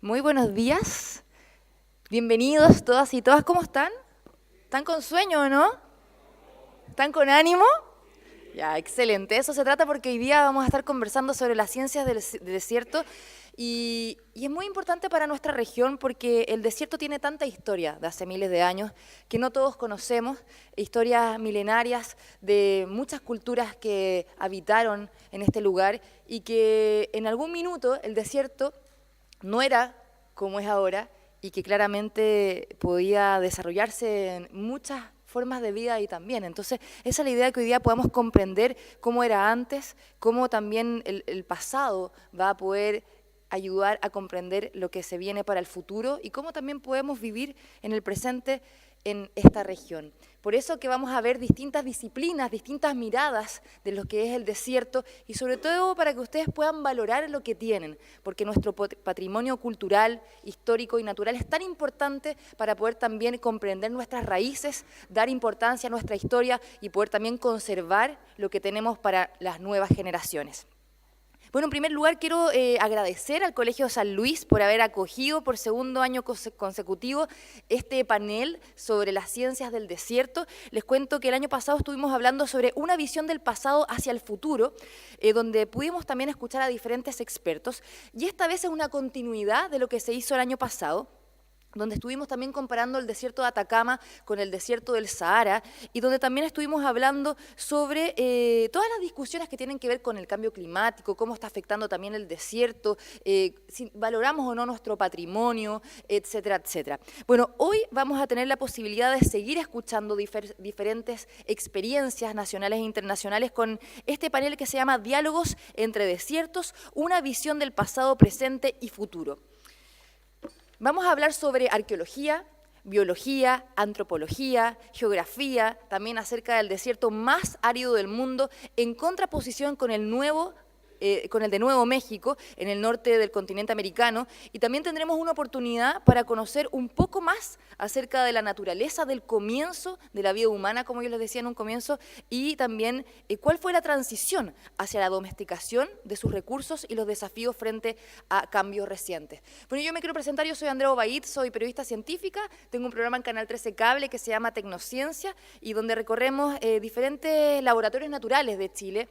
Muy buenos días, bienvenidos todas y todas, ¿cómo están? ¿Están con sueño o no? ¿Están con ánimo? Ya, excelente, eso se trata porque hoy día vamos a estar conversando sobre las ciencias del desierto y es muy importante para nuestra región porque el desierto tiene tanta historia de hace miles de años que no todos conocemos, historias milenarias de muchas culturas que habitaron en este lugar y que en algún minuto el desierto no era como es ahora y que claramente podía desarrollarse en muchas formas de vida ahí también. Entonces, esa es la idea de que hoy día podamos comprender cómo era antes, cómo también el pasado va a poder ayudar a comprender lo que se viene para el futuro y cómo también podemos vivir en el presente en esta región. Por eso que vamos a ver distintas disciplinas, distintas miradas de lo que es el desierto y sobre todo para que ustedes puedan valorar lo que tienen, porque nuestro patrimonio cultural, histórico y natural es tan importante para poder también comprender nuestras raíces, dar importancia a nuestra historia y poder también conservar lo que tenemos para las nuevas generaciones. Bueno, en primer lugar quiero agradecer al Colegio San Luis por haber acogido por segundo año consecutivo este panel sobre las ciencias del desierto. Les cuento que el año pasado estuvimos hablando sobre una visión del pasado hacia el futuro, donde pudimos también escuchar a diferentes expertos, y esta vez es una continuidad de lo que se hizo el año pasado, donde estuvimos también comparando el desierto de Atacama con el desierto del Sahara y donde también estuvimos hablando sobre todas las discusiones que tienen que ver con el cambio climático, cómo está afectando también el desierto, si valoramos o no nuestro patrimonio, etcétera, etcétera. Bueno, hoy vamos a tener la posibilidad de seguir escuchando diferentes experiencias nacionales e internacionales con este panel que se llama Diálogos entre Desiertos, una visión del pasado, presente y futuro. Vamos a hablar sobre arqueología, biología, antropología, geografía, también acerca del desierto más árido del mundo, en contraposición con el de Nuevo México, en el norte del continente americano, y también tendremos una oportunidad para conocer un poco más acerca de la naturaleza del comienzo de la vida humana, como yo les decía en un comienzo, y también cuál fue la transición hacia la domesticación de sus recursos y los desafíos frente a cambios recientes. Bueno, yo me quiero presentar, yo soy Andrea Obaid, soy periodista científica, tengo un programa en Canal 13 Cable que se llama Tecnociencia y donde recorremos diferentes laboratorios naturales de Chile,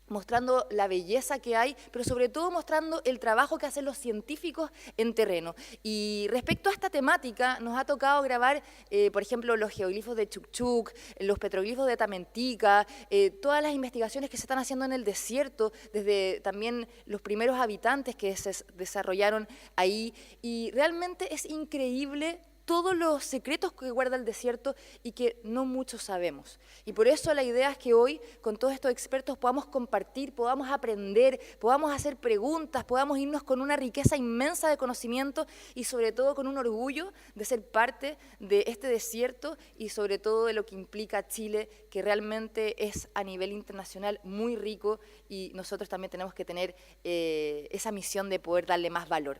mostrando la belleza que hay, pero sobre todo mostrando el trabajo que hacen los científicos en terreno. Y respecto a esta temática, nos ha tocado grabar, por ejemplo, los geoglifos de Chukchuk, los petroglifos de Tamentica, todas las investigaciones que se están haciendo en el desierto, desde también los primeros habitantes que se desarrollaron ahí. Y realmente es increíble todos los secretos que guarda el desierto y que no muchos sabemos. Y por eso la idea es que hoy, con todos estos expertos, podamos compartir, podamos aprender, podamos hacer preguntas, podamos irnos con una riqueza inmensa de conocimiento y sobre todo con un orgullo de ser parte de este desierto y sobre todo de lo que implica Chile, que realmente es a nivel internacional muy rico y nosotros también tenemos que tener esa misión de poder darle más valor.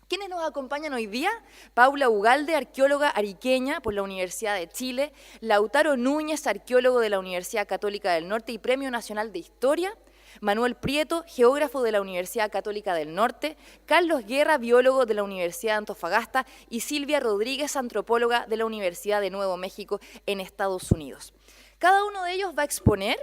¿Quiénes nos acompañan hoy día? Paula Ugalde, arqueóloga ariqueña por la Universidad de Chile, Lautaro Núñez, arqueólogo de la Universidad Católica del Norte y Premio Nacional de Historia, Manuel Prieto, geógrafo de la Universidad Católica del Norte, Carlos Guerra, biólogo de la Universidad de Antofagasta y Silvia Rodríguez, antropóloga de la Universidad de Nuevo México en Estados Unidos. Cada uno de ellos va a exponer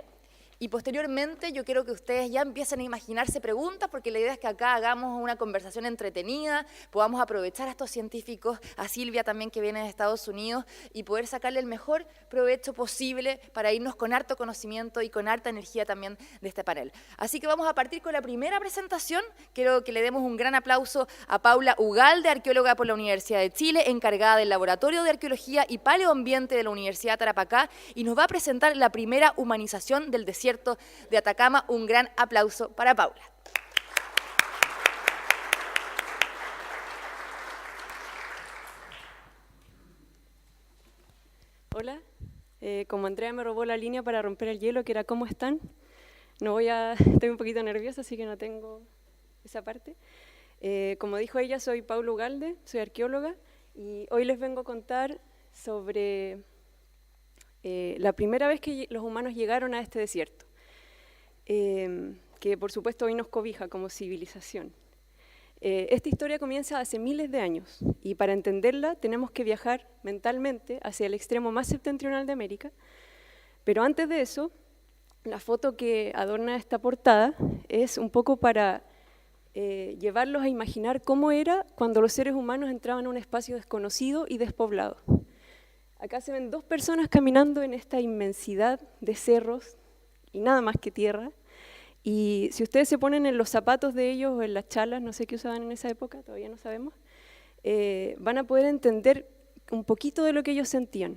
y posteriormente yo quiero que ustedes ya empiecen a imaginarse preguntas, porque la idea es que acá hagamos una conversación entretenida, podamos aprovechar a estos científicos, a Silvia también que viene de Estados Unidos, y poder sacarle el mejor provecho posible para irnos con harto conocimiento y con harta energía también de este panel. Así que vamos a partir con la primera presentación. Quiero que le demos un gran aplauso a Paula Ugalde, arqueóloga por la Universidad de Chile, encargada del Laboratorio de Arqueología y Paleoambiente de la Universidad de Tarapacá, y nos va a presentar la primera humanización del desierto de Atacama. Un gran aplauso para Paula. Hola, como Andrea me robó la línea para romper el hielo, que era ¿cómo están? Estoy un poquito nerviosa, así que no tengo esa parte. Como dijo ella, soy Paula Ugalde, soy arqueóloga, y hoy les vengo a contar sobre la primera vez que los humanos llegaron a este desierto, que por supuesto hoy nos cobija como civilización. Esta historia comienza hace miles de años y para entenderla tenemos que viajar mentalmente hacia el extremo más septentrional de América, pero antes de eso, la foto que adorna esta portada es un poco para llevarlos a imaginar cómo era cuando los seres humanos entraban a un espacio desconocido y despoblado. Acá se ven dos personas caminando en esta inmensidad de cerros y nada más que tierra. Y si ustedes se ponen en los zapatos de ellos o en las chalas, no sé qué usaban en esa época, todavía no sabemos, van a poder entender un poquito de lo que ellos sentían.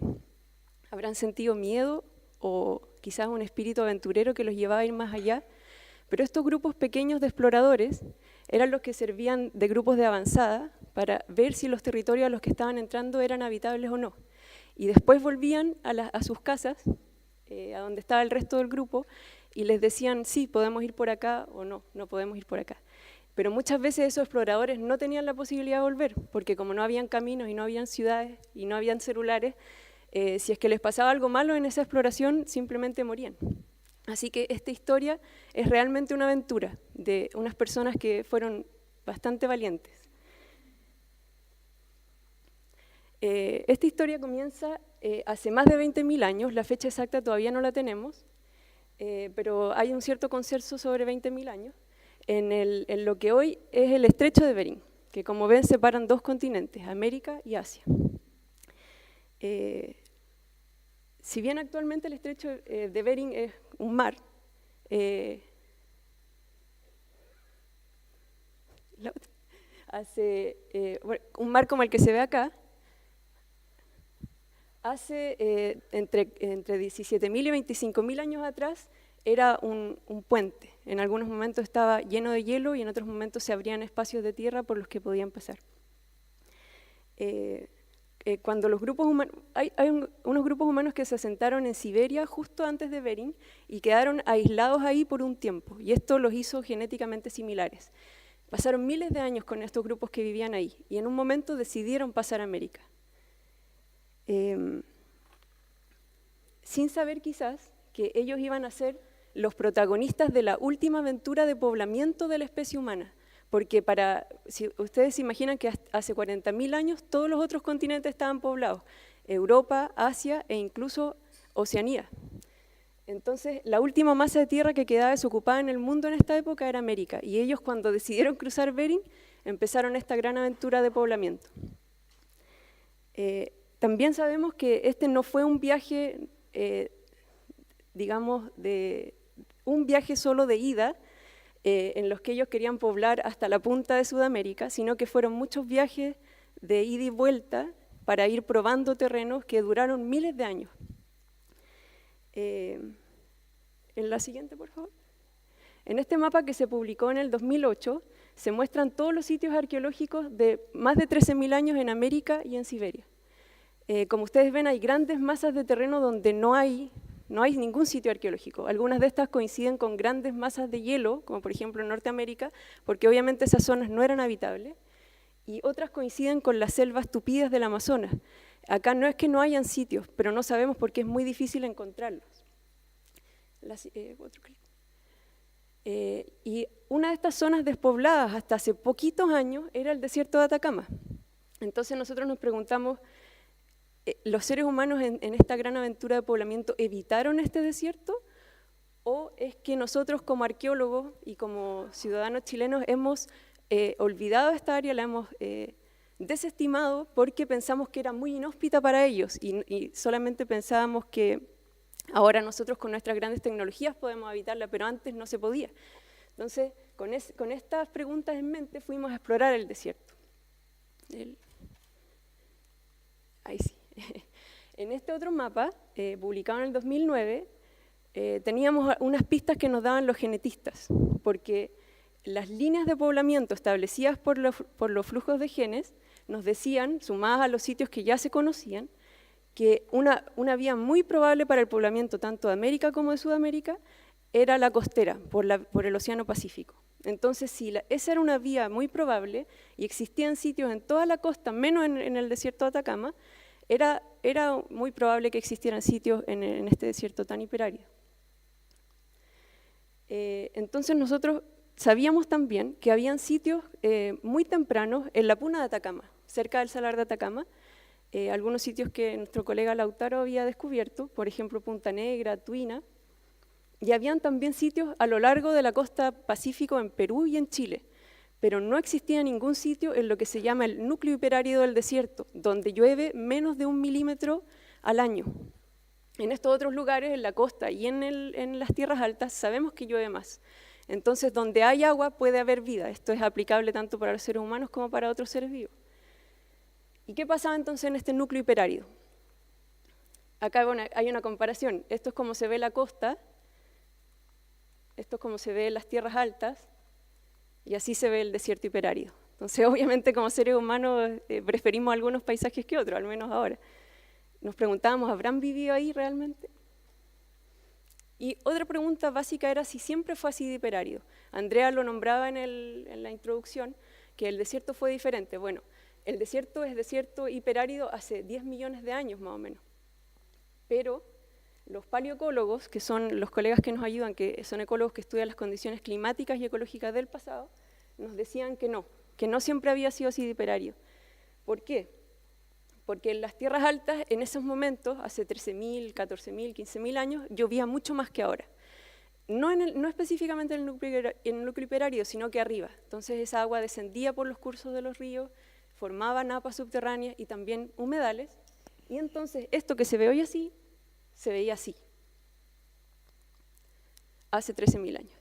Habrán sentido miedo o quizás un espíritu aventurero que los llevaba a ir más allá, pero estos grupos pequeños de exploradores eran los que servían de grupos de avanzada para ver si los territorios a los que estaban entrando eran habitables o no. Y después volvían a sus casas, a donde estaba el resto del grupo, y les decían, sí, podemos ir por acá o no, no podemos ir por acá. Pero muchas veces esos exploradores no tenían la posibilidad de volver, porque como no habían caminos y no habían ciudades y no habían celulares, si es que les pasaba algo malo en esa exploración, simplemente morían. Así que esta historia es realmente una aventura de unas personas que fueron bastante valientes. Esta historia comienza hace más de 20.000 años, la fecha exacta todavía no la tenemos, pero hay un cierto consenso sobre 20.000 años, en lo que hoy es el estrecho de Bering, que como ven separan dos continentes, América y Asia. Si bien actualmente el estrecho de Bering es un mar, un mar como el que se ve acá, hace entre 17.000 y 25.000 años atrás era un puente. En algunos momentos estaba lleno de hielo y en otros momentos se abrían espacios de tierra por los que podían pasar. Cuando los grupos humanos, hay unos grupos humanos que se asentaron en Siberia justo antes de Bering y quedaron aislados ahí por un tiempo, y esto los hizo genéticamente similares. Pasaron miles de años con estos grupos que vivían ahí y en un momento decidieron pasar a América. Sin saber quizás que ellos iban a ser los protagonistas de la última aventura de poblamiento de la especie humana, porque si ustedes se imaginan que hace 40.000 años todos los otros continentes estaban poblados, Europa, Asia e incluso Oceanía. Entonces la última masa de tierra que quedaba desocupada en el mundo en esta época era América, y ellos cuando decidieron cruzar Bering empezaron esta gran aventura de poblamiento. También sabemos que este no fue un viaje, digamos, un viaje solo de ida, en los que ellos querían poblar hasta la punta de Sudamérica, sino que fueron muchos viajes de ida y vuelta para ir probando terrenos que duraron miles de años. En la siguiente, por favor. En este mapa que se publicó en el 2008, se muestran todos los sitios arqueológicos de más de 13.000 años en América y en Siberia. Como ustedes ven, hay grandes masas de terreno donde no hay ningún sitio arqueológico. Algunas de estas coinciden con grandes masas de hielo, como por ejemplo en Norteamérica, porque obviamente esas zonas no eran habitables, y otras coinciden con las selvas tupidas del Amazonas. Acá no es que no hayan sitios, pero no sabemos porque es muy difícil encontrarlos. Y una de estas zonas despobladas hasta hace poquitos años era el desierto de Atacama. Entonces nosotros nos preguntamos, ¿los seres humanos en esta gran aventura de poblamiento evitaron este desierto? ¿O es que nosotros como arqueólogos y como ciudadanos chilenos hemos olvidado esta área, la hemos desestimado porque pensamos que era muy inhóspita para ellos y solamente pensábamos que ahora nosotros con nuestras grandes tecnologías podemos habitarla, pero antes no se podía? Entonces, con estas preguntas en mente fuimos a explorar el desierto. Ahí sí. En este otro mapa, publicado en el 2009, teníamos unas pistas que nos daban los genetistas, porque las líneas de poblamiento establecidas por los flujos de genes nos decían, sumadas a los sitios que ya se conocían, que una vía muy probable para el poblamiento tanto de América como de Sudamérica era la costera, por el Océano Pacífico. Entonces, si esa era una vía muy probable y existían sitios en toda la costa, menos en el desierto de Atacama, era muy probable que existieran sitios en este desierto tan hiperárido. Entonces nosotros sabíamos también que habían sitios muy tempranos en la Puna de Atacama, cerca del Salar de Atacama, algunos sitios que nuestro colega Lautaro había descubierto, por ejemplo Punta Negra, Tuina, y habían también sitios a lo largo de la costa Pacífico en Perú y en Chile, pero no existía ningún sitio en lo que se llama el núcleo hiperárido del desierto, donde llueve menos de 1 milímetro al año. En estos otros lugares, en la costa y en las tierras altas, sabemos que llueve más. Entonces, donde hay agua puede haber vida. Esto es aplicable tanto para los seres humanos como para otros seres vivos. ¿Y qué pasaba entonces en este núcleo hiperárido? Acá hay una comparación. Esto es como se ve la costa, esto es como se ve las tierras altas, y así se ve el desierto hiperárido. Entonces, obviamente, como seres humanos, preferimos algunos paisajes que otros, al menos ahora. Nos preguntábamos, ¿habrán vivido ahí realmente? Y otra pregunta básica era si siempre fue así de hiperárido. Andrea lo nombraba en la introducción, que el desierto fue diferente. Bueno, el desierto es desierto hiperárido hace 10 millones de años más o menos. Pero los paleoecólogos, que son los colegas que nos ayudan, que son ecólogos que estudian las condiciones climáticas y ecológicas del pasado, nos decían que no siempre había sido así de hiperárido. ¿Por qué? Porque en las tierras altas, en esos momentos, hace 13.000, 14.000, 15.000 años, llovía mucho más que ahora. No específicamente en el núcleo hiperárido, sino que arriba. Entonces esa agua descendía por los cursos de los ríos, formaba napas subterráneas y también humedales, y entonces esto que se ve hoy así, se veía así, hace 13.000 años.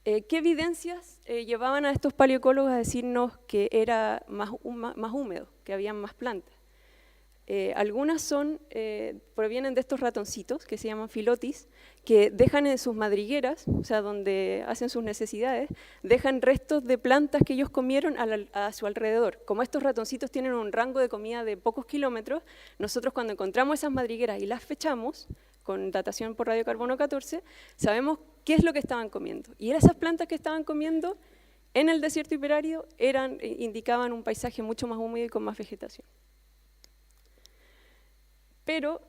¿Qué evidencias llevaban a estos paleoecólogos a decirnos que era más húmedo, que había más plantas? Algunas provienen de estos ratoncitos que se llaman filotis, que dejan en sus madrigueras, o sea, donde hacen sus necesidades, dejan restos de plantas que ellos comieron a su alrededor. Como estos ratoncitos tienen un rango de comida de pocos kilómetros, nosotros cuando encontramos esas madrigueras y las fechamos, con datación por radiocarbono 14, sabemos qué es lo que estaban comiendo. Y esas plantas que estaban comiendo en el desierto hiperárido indicaban un paisaje mucho más húmedo y con más vegetación. Pero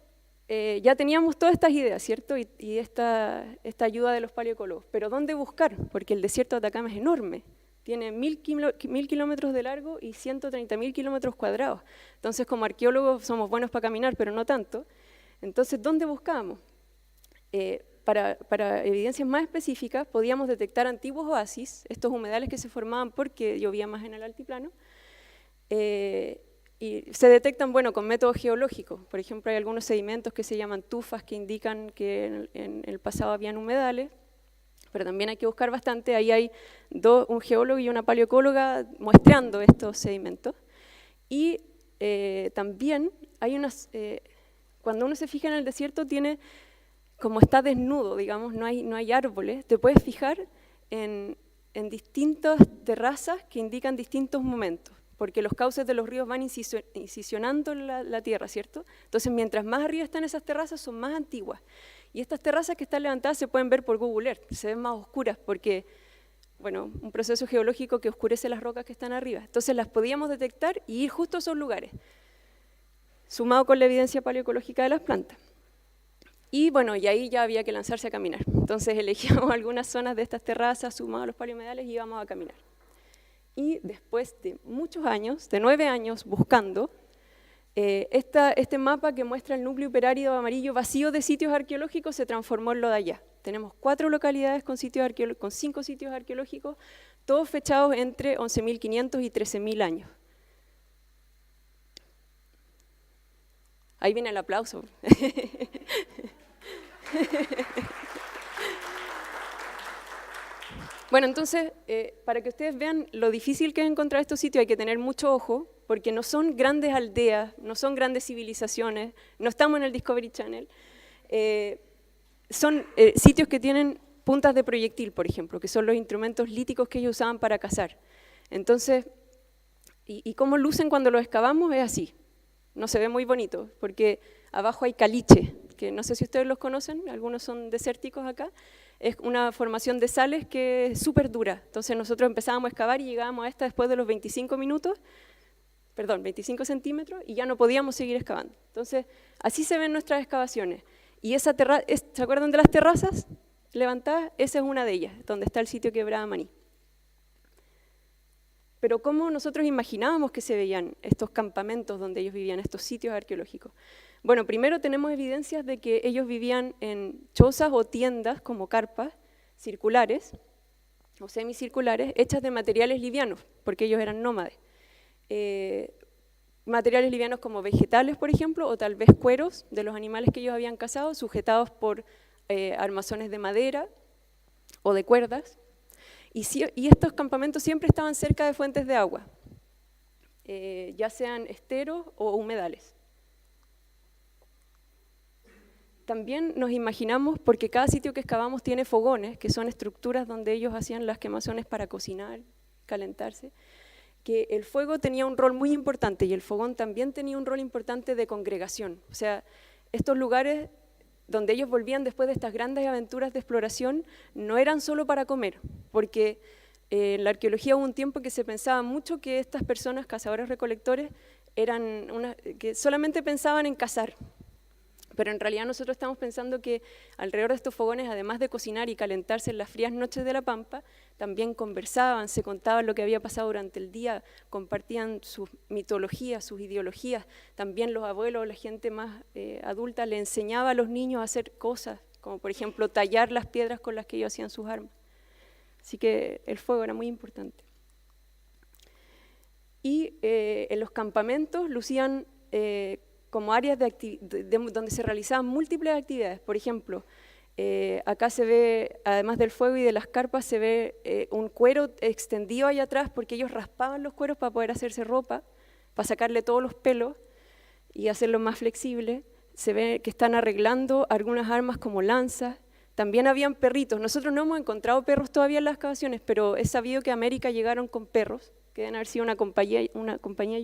ya teníamos todas estas ideas, ¿cierto? Y esta ayuda de los paleoecólogos. Pero ¿dónde buscar? Porque el desierto de Atacama es enorme. Tiene 1.000 kilómetros de largo y 130.000 kilómetros cuadrados. Entonces, como arqueólogos somos buenos para caminar, pero no tanto. Entonces, ¿dónde buscábamos? Para evidencias más específicas, podíamos detectar antiguos oasis, estos humedales que se formaban porque llovía más en el altiplano, y se detectan, bueno, con métodos geológicos. Por ejemplo, hay algunos sedimentos que se llaman tufas que indican que en el pasado habían humedales, pero también hay que buscar bastante. Ahí hay un geólogo y una paleoecóloga muestreando estos sedimentos. Y también hay cuando uno se fija en el desierto, como está desnudo, digamos, no hay árboles, te puedes fijar en distintas terrazas que indican distintos momentos, porque los cauces de los ríos van incisionando la tierra, ¿cierto? Entonces, mientras más arriba están esas terrazas, son más antiguas. Y estas terrazas que están levantadas se pueden ver por Google Earth, se ven más oscuras porque, bueno, un proceso geológico que oscurece las rocas que están arriba. Entonces las podíamos detectar y ir justo a esos lugares, sumado con la evidencia paleoecológica de las plantas. Y bueno, y ahí ya había que lanzarse a caminar. Entonces elegíamos algunas zonas de estas terrazas, sumado a los paleomedales, y íbamos a caminar. Y después de muchos años, de 9 años buscando, este mapa que muestra el núcleo hiperárido amarillo vacío de sitios arqueológicos se transformó en lo de allá. Tenemos 4 localidades con 5 sitios arqueológicos, todos fechados entre 11.500 y 13.000 años. Ahí viene el aplauso. Bueno, entonces, para que ustedes vean lo difícil que es encontrar estos sitios, hay que tener mucho ojo, porque no son grandes aldeas, no son grandes civilizaciones, no estamos en el Discovery Channel. Son sitios que tienen puntas de proyectil, por ejemplo, que son los instrumentos líticos que ellos usaban para cazar. Entonces, y cómo lucen cuando los excavamos es así. No se ve muy bonito, porque abajo hay caliche, que no sé si ustedes los conocen, algunos son desérticos acá. Es una formación de sales que es súper dura. Entonces nosotros empezábamos a excavar y llegábamos a esta después de los 25 centímetros, y ya no podíamos seguir excavando. Entonces, así se ven nuestras excavaciones. Y ¿se acuerdan de las terrazas? levantadas, esa es una de ellas, donde está el sitio Quebrada Maní. Pero ¿cómo nosotros imaginábamos que se veían estos campamentos donde ellos vivían, estos sitios arqueológicos? Bueno, primero tenemos evidencias de que ellos vivían en chozas o tiendas como carpas circulares o semicirculares hechas de materiales livianos, porque ellos eran nómades. Materiales livianos como vegetales, por ejemplo, o tal vez cueros de los animales que ellos habían cazado, sujetados por armazones de madera o de cuerdas. Y estos campamentos siempre estaban cerca de fuentes de agua, ya sean esteros o humedales. También nos imaginamos, porque cada sitio que excavamos tiene fogones, que son estructuras donde ellos hacían las quemazones para cocinar, calentarse, que el fuego tenía un rol muy importante y el fogón también tenía un rol importante de congregación. O sea, estos lugares donde ellos volvían después de estas grandes aventuras de exploración no eran solo para comer, porque en la arqueología hubo un tiempo que se pensaba mucho que estas personas, cazadores-recolectores, que solamente pensaban en cazar. Pero en realidad nosotros estamos pensando que alrededor de estos fogones, además de cocinar y calentarse en las frías noches de la pampa, también conversaban, se contaban lo que había pasado durante el día, compartían sus mitologías, sus ideologías. También los abuelos, la gente más adulta, le enseñaba a los niños a hacer cosas, como por ejemplo tallar las piedras con las que ellos hacían sus armas. Así que el fuego era muy importante. Y en los campamentos lucían como áreas donde se realizaban múltiples actividades. Por ejemplo, acá se ve, además del fuego y de las carpas, se ve un cuero extendido allá atrás, porque ellos raspaban los cueros para poder hacerse ropa, para sacarle todos los pelos y hacerlo más flexible. Se ve que están arreglando algunas armas como lanzas. También habían perritos. Nosotros no hemos encontrado perros todavía en las excavaciones, pero es sabido que a América llegaron con perros, que deben haber sido una compañía y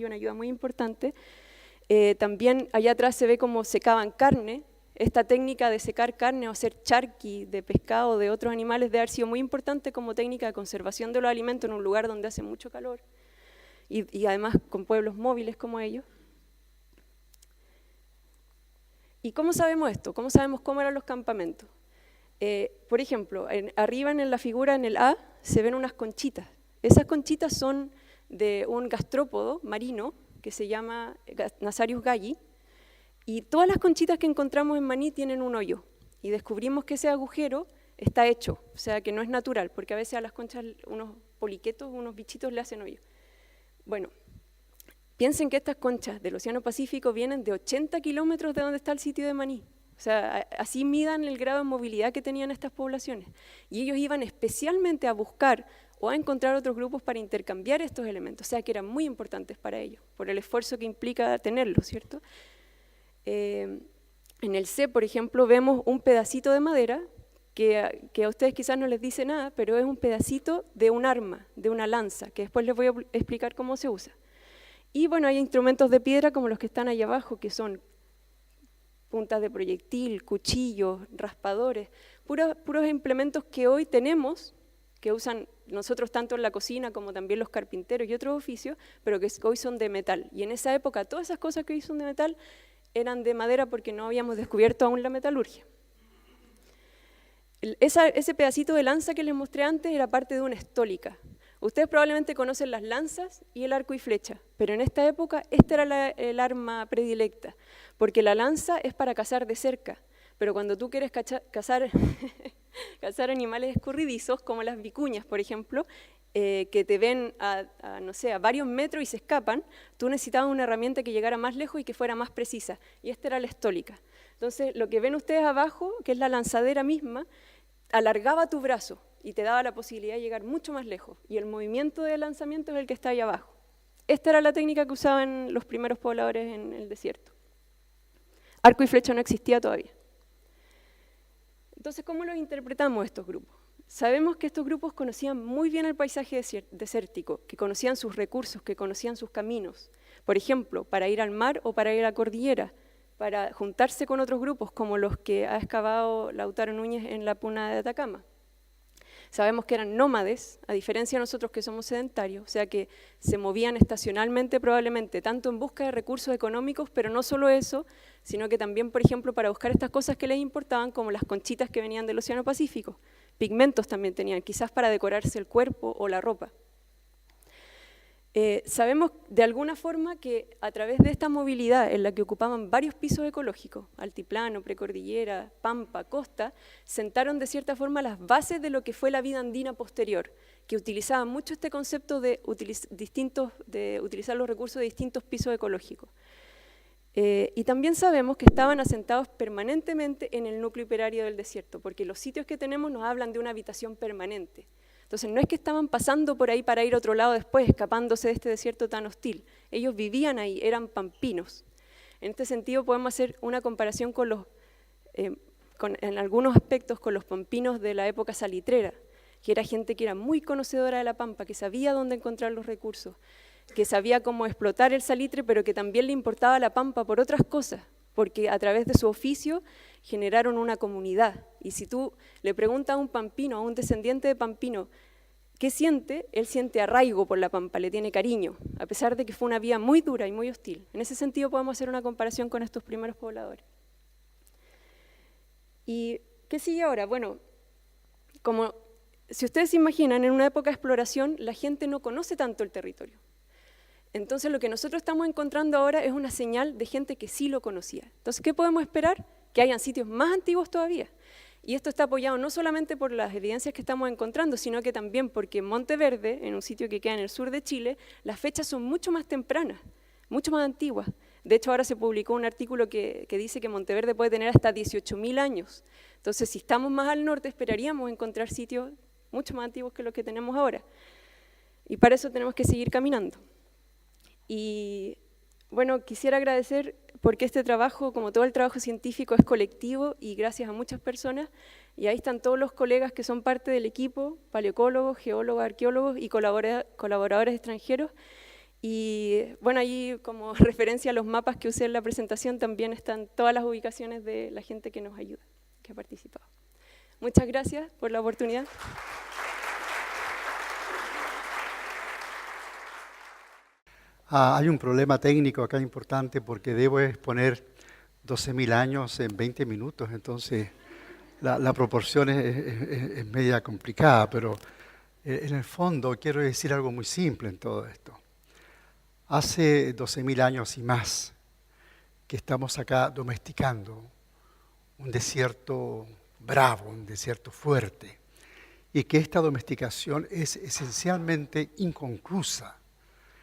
una ayuda muy importante. También allá atrás se ve cómo secaban carne. Esta técnica de secar carne o hacer charqui de pescado de otros animales debe haber sido muy importante como técnica de conservación de los alimentos en un lugar donde hace mucho calor y además con pueblos móviles como ellos. ¿Y cómo sabemos esto? ¿Cómo sabemos cómo eran los campamentos? Por ejemplo, arriba en la figura, en el A, se ven unas conchitas. Esas conchitas son de un gastrópodo marino que se llama Nasarius galli, y todas las conchitas que encontramos en Maní tienen un hoyo, y descubrimos que ese agujero está hecho, o sea que no es natural, porque a veces a las conchas unos poliquetos, unos bichitos le hacen hoyo. Bueno, piensen que estas conchas del Océano Pacífico vienen de 80 kilómetros de donde está el sitio de Maní. O sea, así midan el grado de movilidad que tenían estas poblaciones. Y ellos iban especialmente a buscar o a encontrar otros grupos para intercambiar estos elementos. O sea, que eran muy importantes para ellos, por el esfuerzo que implica tenerlos, ¿cierto? En el C, por ejemplo, vemos un pedacito de madera que a ustedes quizás no les dice nada, pero es un pedacito de un arma, de una lanza, que después les voy a explicar cómo se usa. Y bueno, hay instrumentos de piedra como los que están ahí abajo, que son puntas de proyectil, cuchillos, raspadores, puros implementos que hoy tenemos, que usan nosotros tanto en la cocina como también los carpinteros y otros oficios, pero que hoy son de metal. Y en esa época todas esas cosas que hoy son de metal eran de madera porque no habíamos descubierto aún la metalurgia. Ese pedacito de lanza que les mostré antes era parte de una estólica. Ustedes probablemente conocen las lanzas y el arco y flecha, pero en esta época esta era el arma predilecta, porque la lanza es para cazar de cerca, pero cuando tú quieres cazar animales escurridizos, como las vicuñas, por ejemplo, que te ven no sé, a varios metros y se escapan, tú necesitabas una herramienta que llegara más lejos y que fuera más precisa, y esta era la estólica. Entonces, lo que ven ustedes abajo, que es la lanzadera misma, alargaba tu brazo y te daba la posibilidad de llegar mucho más lejos, y el movimiento de lanzamiento es el que está ahí abajo. Esta era la técnica que usaban los primeros pobladores en el desierto. Arco y flecha no existía todavía. Entonces, ¿cómo los interpretamos estos grupos? Sabemos que estos grupos conocían muy bien el paisaje desértico, que conocían sus recursos, que conocían sus caminos. Por ejemplo, para ir al mar o para ir a la cordillera, para juntarse con otros grupos como los que ha excavado Lautaro Núñez en la Puna de Atacama. Sabemos que eran nómades, a diferencia de nosotros que somos sedentarios, o sea que se movían estacionalmente probablemente, tanto en busca de recursos económicos, pero no solo eso, sino que también, por ejemplo, para buscar estas cosas que les importaban, como las conchitas que venían del Océano Pacífico. Pigmentos también tenían, quizás para decorarse el cuerpo o la ropa. Sabemos de alguna forma que a través de esta movilidad en la que ocupaban varios pisos ecológicos, altiplano, precordillera, pampa, costa, sentaron de cierta forma las bases de lo que fue la vida andina posterior, que utilizaban mucho este concepto de utilizar los recursos de distintos pisos ecológicos. Y también sabemos que estaban asentados permanentemente en el núcleo hiperario del desierto, porque los sitios que tenemos nos hablan de una habitación permanente. Entonces no es que estaban pasando por ahí para ir a otro lado después, escapándose de este desierto tan hostil. Ellos vivían ahí, eran pampinos. En este sentido podemos hacer una comparación con en algunos aspectos con los pampinos de la época salitrera, que era gente que era muy conocedora de la pampa, que sabía dónde encontrar los recursos, que sabía cómo explotar el salitre, pero que también le importaba la pampa por otras cosas, porque a través de su oficio generaron una comunidad. Y si tú le preguntas a un pampino, a un descendiente de pampino, ¿qué siente? Él siente arraigo por la pampa, le tiene cariño, a pesar de que fue una vía muy dura y muy hostil. En ese sentido podemos hacer una comparación con estos primeros pobladores. ¿Y qué sigue ahora? Bueno, si ustedes se imaginan, en una época de exploración, la gente no conoce tanto el territorio. Entonces lo que nosotros estamos encontrando ahora es una señal de gente que sí lo conocía. Entonces, ¿qué podemos esperar? Que hayan sitios más antiguos todavía. Y esto está apoyado no solamente por las evidencias que estamos encontrando, sino que también porque en Monteverde, en un sitio que queda en el sur de Chile, las fechas son mucho más tempranas, mucho más antiguas. De hecho, ahora se publicó un artículo que dice que Monteverde puede tener hasta 18.000 años. Entonces, si estamos más al norte, esperaríamos encontrar sitios mucho más antiguos que los que tenemos ahora. Y para eso tenemos que seguir caminando. Y bueno, quisiera agradecer porque este trabajo, como todo el trabajo científico, es colectivo y gracias a muchas personas. Y ahí están todos los colegas que son parte del equipo, paleocólogos, geólogos, arqueólogos y colaboradores extranjeros. Y bueno, ahí como referencia a los mapas que usé en la presentación también están todas las ubicaciones de la gente que nos ayuda, que ha participado. Muchas gracias por la oportunidad. Hay un problema técnico acá importante porque debo exponer 12.000 años en 20 minutos, entonces la proporción es media complicada, pero en el fondo quiero decir algo muy simple en todo esto. Hace 12.000 años y más que estamos acá domesticando un desierto bravo, un desierto fuerte, y que esta domesticación es esencialmente inconclusa.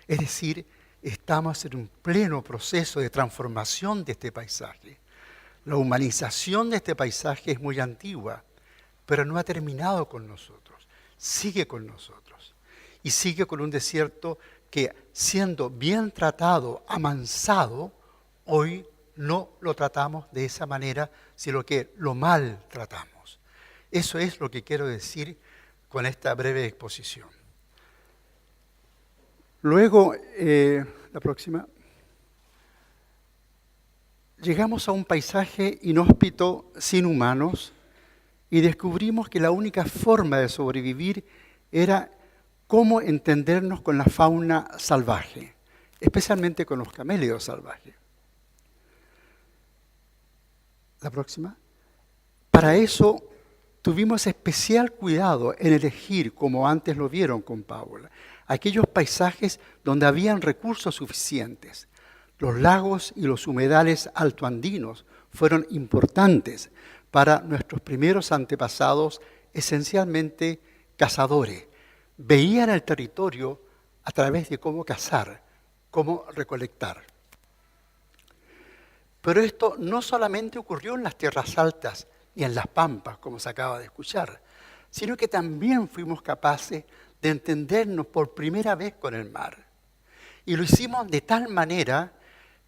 Es decir, estamos en un pleno proceso de transformación de este paisaje. La humanización de este paisaje es muy antigua, pero no ha terminado con nosotros, sigue con nosotros. Y sigue con un desierto que, siendo bien tratado, amansado, hoy no lo tratamos de esa manera, sino que lo maltratamos. Eso es lo que quiero decir con esta breve exposición. Luego, la próxima, llegamos a un paisaje inhóspito sin humanos y descubrimos que la única forma de sobrevivir era cómo entendernos con la fauna salvaje, especialmente con los camélidos salvajes. La próxima. Para eso tuvimos especial cuidado en elegir, como antes lo vieron con Paula, aquellos paisajes donde habían recursos suficientes. Los lagos y los humedales altoandinos fueron importantes para nuestros primeros antepasados, esencialmente cazadores. Veían el territorio a través de cómo cazar, cómo recolectar. Pero esto no solamente ocurrió en las tierras altas y en las pampas, como se acaba de escuchar, sino que también fuimos capaces de entendernos por primera vez con el mar. Y lo hicimos de tal manera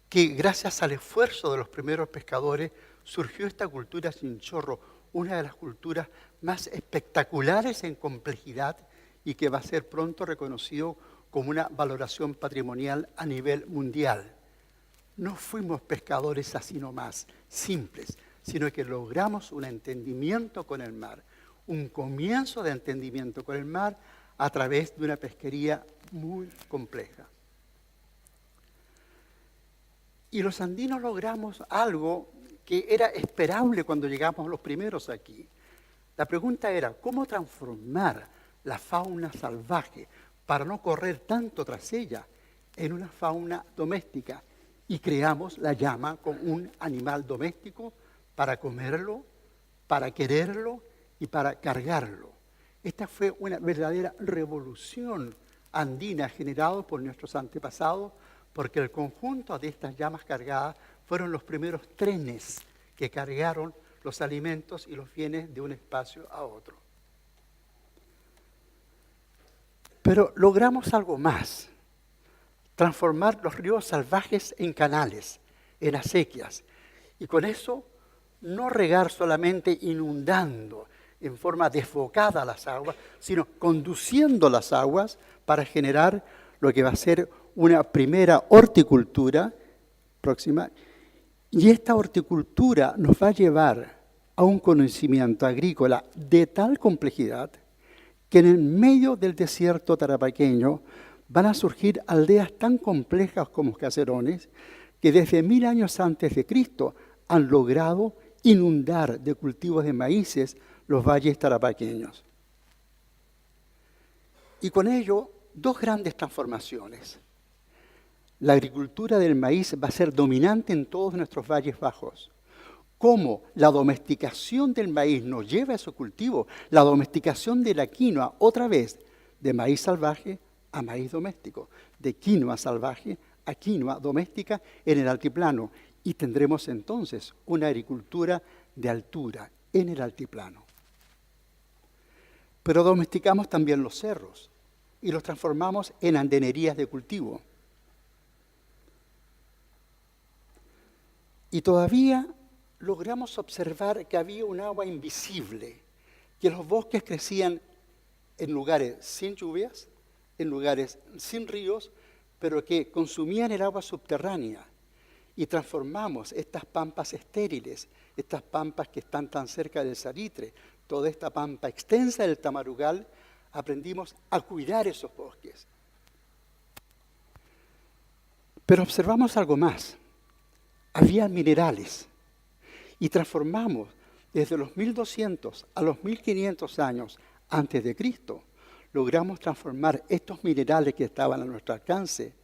que gracias al esfuerzo de los primeros pescadores surgió esta cultura chinchorro, una de las culturas más espectaculares en complejidad y que va a ser pronto reconocido como una valoración patrimonial a nivel mundial. No fuimos pescadores así nomás, simples, sino que logramos un entendimiento con el mar, un comienzo de entendimiento con el mar a través de una pesquería muy compleja. Y los andinos logramos algo que era esperable cuando llegamos los primeros aquí. La pregunta era, ¿cómo transformar la fauna salvaje para no correr tanto tras ella en una fauna doméstica? Y creamos la llama como un animal doméstico para comerlo, para quererlo y para cargarlo. Esta fue una verdadera revolución andina generada por nuestros antepasados, porque el conjunto de estas llamas cargadas fueron los primeros trenes que cargaron los alimentos y los bienes de un espacio a otro. Pero logramos algo más, transformar los ríos salvajes en canales, en acequias, y con eso no regar solamente inundando en forma desbocada las aguas, sino conduciendo las aguas para generar lo que va a ser una primera horticultura próxima. Y esta horticultura nos va a llevar a un conocimiento agrícola de tal complejidad que en el medio del desierto tarapaqueño van a surgir aldeas tan complejas como Caserones, que desde 1000 años antes de Cristo han logrado inundar de cultivos de maíces los valles tarapaqueños. Y con ello, dos grandes transformaciones. La agricultura del maíz va a ser dominante en todos nuestros valles bajos. Cómo la domesticación del maíz nos lleva a su cultivo, la domesticación de la quinoa, otra vez, de maíz salvaje a maíz doméstico, de quinoa salvaje a quinoa doméstica en el altiplano. Y tendremos entonces una agricultura de altura en el altiplano. Pero domesticamos también los cerros y los transformamos en andenerías de cultivo. Y todavía logramos observar que había un agua invisible, que los bosques crecían en lugares sin lluvias, en lugares sin ríos, pero que consumían el agua subterránea. Y transformamos estas pampas estériles, estas pampas que están tan cerca del salitre, toda esta pampa extensa del Tamarugal, aprendimos a cuidar esos bosques. Pero observamos algo más. Había minerales y transformamos desde los 1200 a los 1500 años antes de Cristo, logramos transformar estos minerales que estaban a nuestro alcance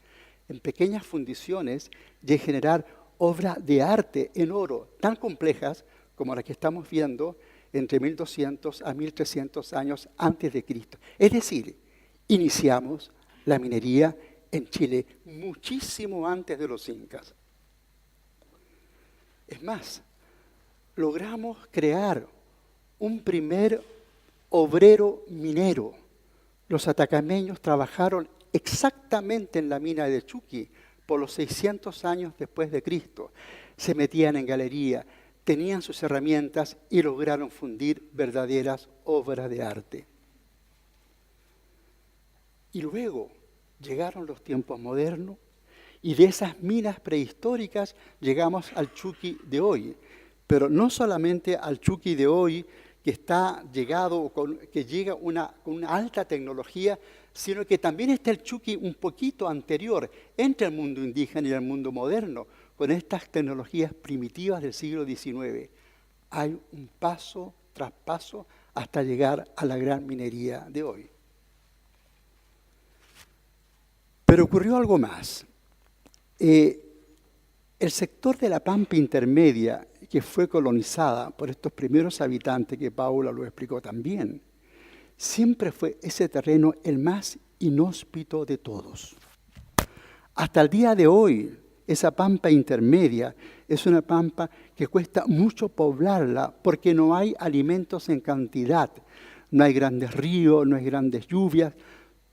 en pequeñas fundiciones y generar obras de arte en oro tan complejas como las que estamos viendo entre 1200 a 1300 años antes de Cristo. Es decir, iniciamos la minería en Chile muchísimo antes de los incas. Es más, logramos crear un primer obrero minero. Los atacameños trabajaron exactamente en la mina de Chuqui por los 600 años después de Cristo. Se metían en galería, tenían sus herramientas y lograron fundir verdaderas obras de arte. Y luego llegaron los tiempos modernos y de esas minas prehistóricas llegamos al Chuqui de hoy. Pero no solamente al Chuqui de hoy, que está llegado, que llega con una alta tecnología, sino que también está el Chuqui un poquito anterior entre el mundo indígena y el mundo moderno, con estas tecnologías primitivas del siglo XIX. Hay un paso tras paso hasta llegar a la gran minería de hoy. Pero ocurrió algo más. El sector de la Pampa Intermedia, que fue colonizada por estos primeros habitantes, que Paula lo explicó también, siempre fue ese terreno el más inhóspito de todos. Hasta el día de hoy, esa Pampa Intermedia es una pampa que cuesta mucho poblarla porque no hay alimentos en cantidad, no hay grandes ríos, no hay grandes lluvias.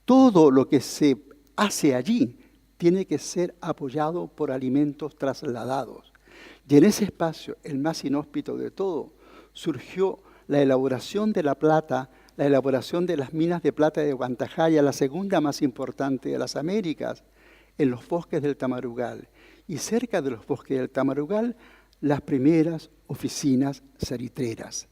Todo lo que se hace allí tiene que ser apoyado por alimentos trasladados. Y en ese espacio, el más inhóspito de todo, surgió la elaboración de la plata, la elaboración de las minas de plata de Guantajaya, la segunda más importante de las Américas, en los bosques del Tamarugal. Y cerca de los bosques del Tamarugal, las primeras oficinas salitreras.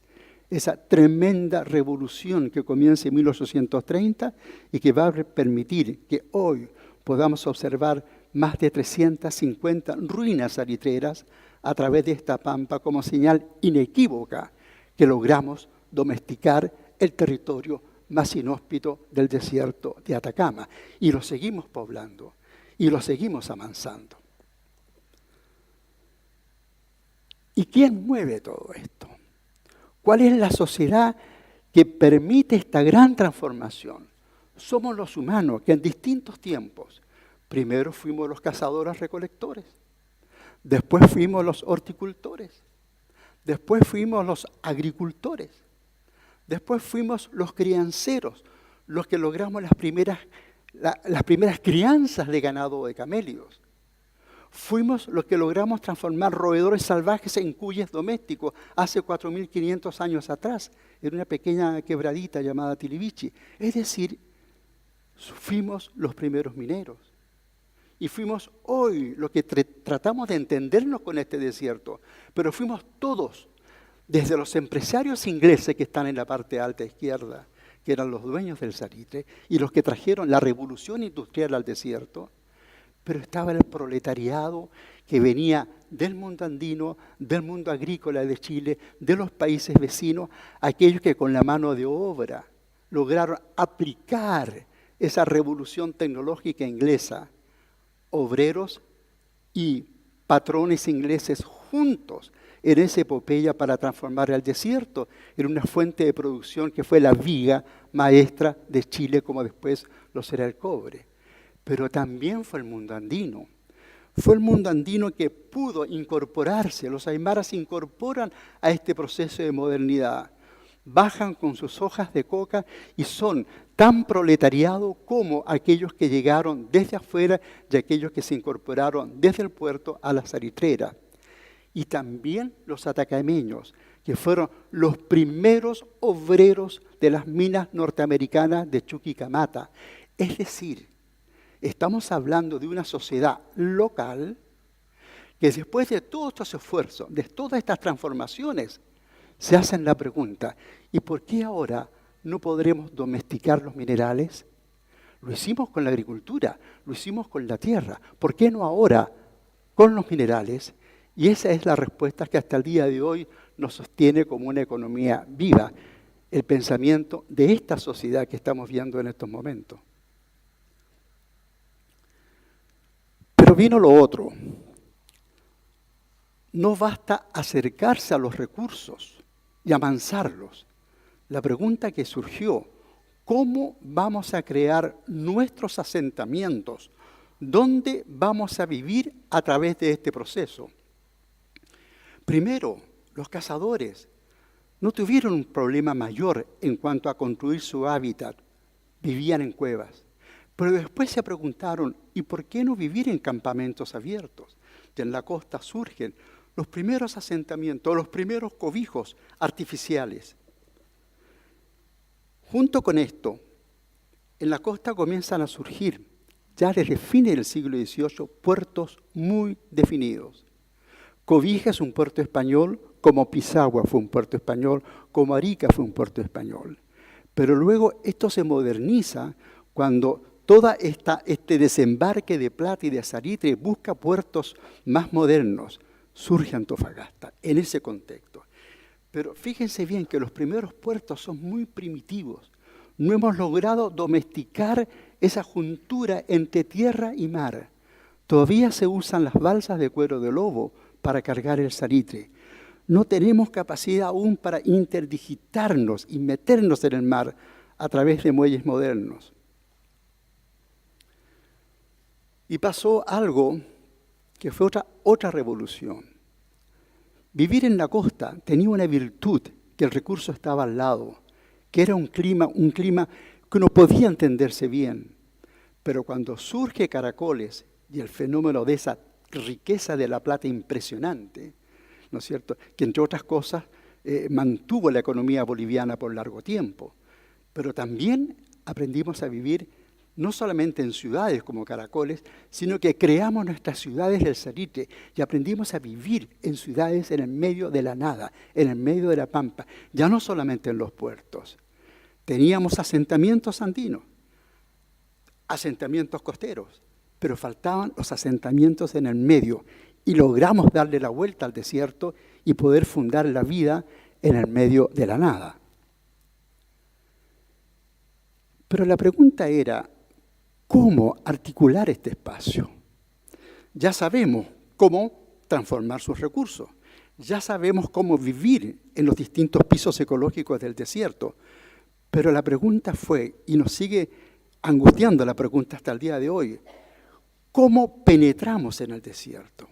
esa tremenda revolución que comienza en 1830 y que va a permitir que hoy podamos observar más de 350 ruinas salitreras a través de esta pampa como señal inequívoca que logramos domesticar el territorio más inhóspito del desierto de Atacama. Y lo seguimos poblando y lo seguimos amansando. ¿Y quién mueve todo esto? ¿Cuál es la sociedad que permite esta gran transformación? Somos los humanos que en distintos tiempos, primero fuimos los cazadores-recolectores, después fuimos los horticultores, después fuimos los agricultores, después fuimos los crianceros, los que logramos las primeras crianzas de ganado o de camelios. Fuimos los que logramos transformar roedores salvajes en cuyes domésticos hace 4.500 años atrás, en una pequeña quebradita llamada Tilivichi. Es decir, fuimos los primeros mineros. Y fuimos hoy los que tratamos de entendernos con este desierto. Pero fuimos todos, desde los empresarios ingleses que están en la parte alta izquierda, que eran los dueños del salitre, y los que trajeron la revolución industrial al desierto, pero estaba el proletariado que venía del mundo andino, del mundo agrícola de Chile, de los países vecinos, aquellos que con la mano de obra lograron aplicar esa revolución tecnológica inglesa, obreros y patrones ingleses juntos en esa epopeya para transformar el desierto en una fuente de producción que fue la viga maestra de Chile, como después lo será el cobre. Pero también fue el mundo andino. Fue el mundo andino que pudo incorporarse. Los aymaras se incorporan a este proceso de modernidad. Bajan con sus hojas de coca y son tan proletariado como aquellos que llegaron desde afuera y aquellos que se incorporaron desde el puerto a la salitrera. Y también los atacameños, que fueron los primeros obreros de las minas norteamericanas de Chuquicamata. Es decir, estamos hablando de una sociedad local que después de todos estos esfuerzos, de todas estas transformaciones, se hacen la pregunta, ¿y por qué ahora no podremos domesticar los minerales? Lo hicimos con la agricultura, lo hicimos con la tierra. ¿Por qué no ahora con los minerales? Y esa es la respuesta que hasta el día de hoy nos sostiene como una economía viva, el pensamiento de esta sociedad que estamos viendo en estos momentos. Pero vino lo otro. No basta acercarse a los recursos y amansarlos. La pregunta que surgió, ¿cómo vamos a crear nuestros asentamientos? ¿Dónde vamos a vivir a través de este proceso? Primero, los cazadores no tuvieron un problema mayor en cuanto a construir su hábitat. Vivían en cuevas. Pero después se preguntaron, ¿y por qué no vivir en campamentos abiertos? Y en la costa surgen los primeros asentamientos, los primeros cobijos artificiales. Junto con esto, en la costa comienzan a surgir, ya desde fines del siglo XVIII, puertos muy definidos. Cobija es un puerto español, como Pisagua fue un puerto español, como Arica fue un puerto español. Pero luego esto se moderniza cuando todo este desembarque de plata y de salitre busca puertos más modernos. Surge Antofagasta en ese contexto. Pero fíjense bien que los primeros puertos son muy primitivos. No hemos logrado domesticar esa juntura entre tierra y mar. Todavía se usan las balsas de cuero de lobo para cargar el salitre. No tenemos capacidad aún para interdigitarnos y meternos en el mar a través de muelles modernos. Y pasó algo que fue otra revolución. Vivir en la costa tenía una virtud, que el recurso estaba al lado, que era un clima que no podía entenderse bien. Pero cuando surge Caracoles y el fenómeno de esa riqueza de la plata impresionante, ¿no es cierto?, que entre otras cosas mantuvo la economía boliviana por largo tiempo, pero también aprendimos a vivir no solamente en ciudades como Caracoles, sino que creamos nuestras ciudades del salitre y aprendimos a vivir en ciudades en el medio de la nada, en el medio de la pampa, ya no solamente en los puertos. Teníamos asentamientos andinos, asentamientos costeros, pero faltaban los asentamientos en el medio y logramos darle la vuelta al desierto y poder fundar la vida en el medio de la nada. Pero la pregunta era, ¿cómo articular este espacio? Ya sabemos cómo transformar sus recursos, ya sabemos cómo vivir en los distintos pisos ecológicos del desierto, pero la pregunta fue, y nos sigue angustiando la pregunta hasta el día de hoy, ¿cómo penetramos en el desierto?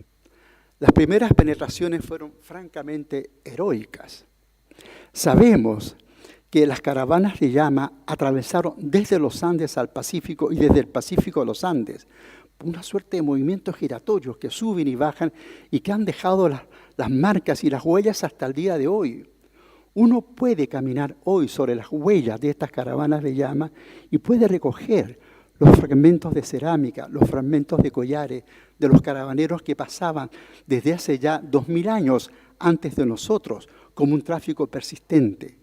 Las primeras penetraciones fueron francamente heroicas. Sabemos que las caravanas de llama atravesaron desde los Andes al Pacífico y desde el Pacífico a los Andes, una suerte de movimientos giratorios que suben y bajan y que han dejado las marcas y las huellas hasta el día de hoy. Uno puede caminar hoy sobre las huellas de estas caravanas de llama y puede recoger los fragmentos de cerámica, los fragmentos de collares, de los caravaneros que pasaban desde hace ya 2000 años antes de nosotros, como un tráfico persistente.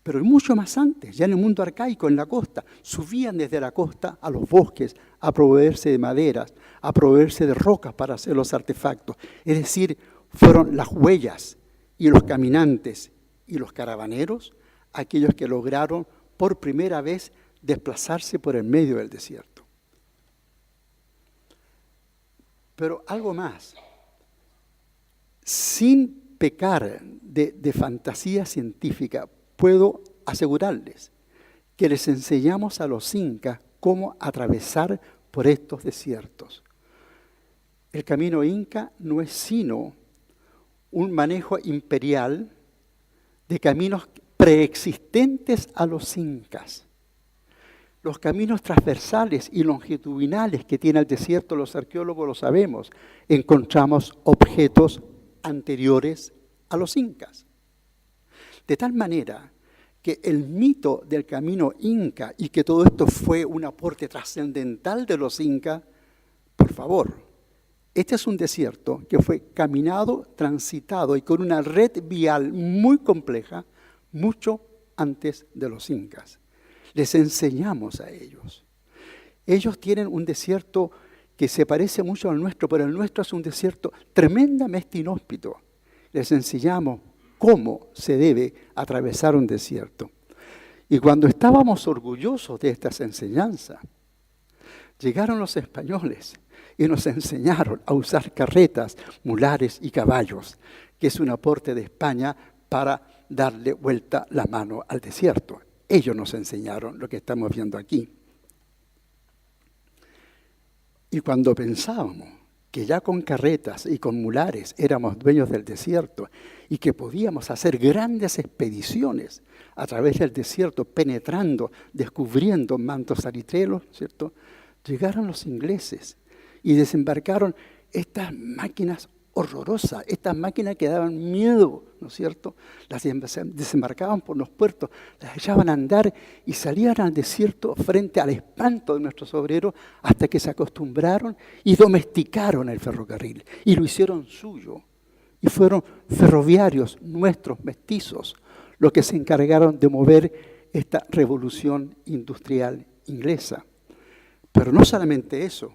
Pero mucho más antes, ya en el mundo arcaico, en la costa, subían desde la costa a los bosques a proveerse de maderas, a proveerse de rocas para hacer los artefactos. Es decir, fueron las huellas y los caminantes y los caravaneros aquellos que lograron por primera vez desplazarse por el medio del desierto. Pero algo más, sin pecar de fantasía científica, puedo asegurarles que les enseñamos a los incas cómo atravesar por estos desiertos. El camino inca no es sino un manejo imperial de caminos preexistentes a los incas. Los caminos transversales y longitudinales que tiene el desierto, los arqueólogos lo sabemos, encontramos objetos anteriores a los incas. De tal manera que el mito del camino inca y que todo esto fue un aporte trascendental de los incas, por favor, este es un desierto que fue caminado, transitado y con una red vial muy compleja mucho antes de los incas. Les enseñamos a ellos. Ellos tienen un desierto que se parece mucho al nuestro, pero el nuestro es un desierto tremendamente inhóspito. Les enseñamos cómo se debe atravesar un desierto. Y cuando estábamos orgullosos de estas enseñanzas, llegaron los españoles y nos enseñaron a usar carretas, mulares y caballos, que es un aporte de España para darle vuelta la mano al desierto. Ellos nos enseñaron lo que estamos viendo aquí. Y cuando pensábamos que ya con carretas y con mulares éramos dueños del desierto y que podíamos hacer grandes expediciones a través del desierto, penetrando, descubriendo mantos salitreros, ¿cierto? Llegaron los ingleses y desembarcaron estas máquinas horrorosas, estas máquinas que daban miedo, ¿no es cierto? Las desembarcaban por los puertos, las echaban a andar y salían al desierto frente al espanto de nuestros obreros hasta que se acostumbraron y domesticaron el ferrocarril y lo hicieron suyo. Y fueron ferroviarios nuestros, mestizos, los que se encargaron de mover esta revolución industrial inglesa. Pero no solamente eso.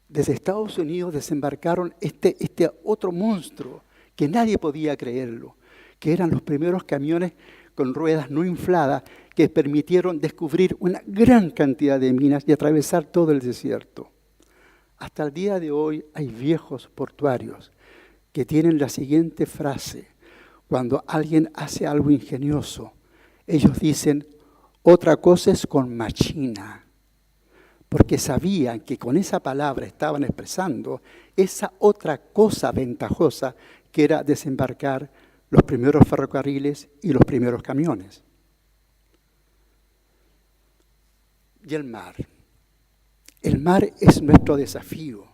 Desde Estados Unidos desembarcaron este otro monstruo que nadie podía creerlo, que eran los primeros camiones con ruedas no infladas que permitieron descubrir una gran cantidad de minas y atravesar todo el desierto. Hasta el día de hoy hay viejos portuarios que tienen la siguiente frase: cuando alguien hace algo ingenioso, ellos dicen, otra cosa es con machina. Porque sabían que con esa palabra estaban expresando esa otra cosa ventajosa que era desembarcar los primeros ferrocarriles y los primeros camiones. Y el mar. El mar es nuestro desafío.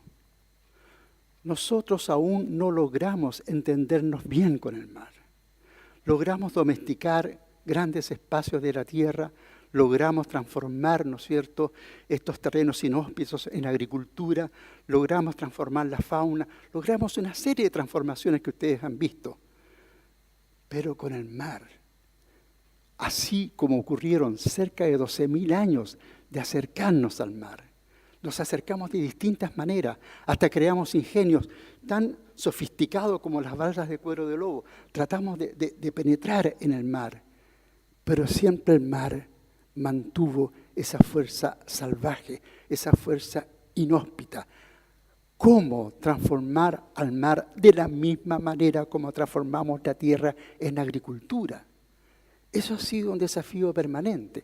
Nosotros aún no logramos entendernos bien con el mar. Logramos domesticar grandes espacios de la tierra, logramos transformar, ¿no es cierto?, estos terrenos inhóspitos en agricultura, logramos transformar la fauna, logramos una serie de transformaciones que ustedes han visto. Pero con el mar, así como ocurrieron cerca de 12.000 años de acercarnos al mar, nos acercamos de distintas maneras, hasta creamos ingenios tan sofisticados como las balsas de cuero de lobo. Tratamos de penetrar en el mar, pero siempre el mar mantuvo esa fuerza salvaje, esa fuerza inhóspita. ¿Cómo transformar al mar de la misma manera como transformamos la tierra en agricultura? Eso ha sido un desafío permanente.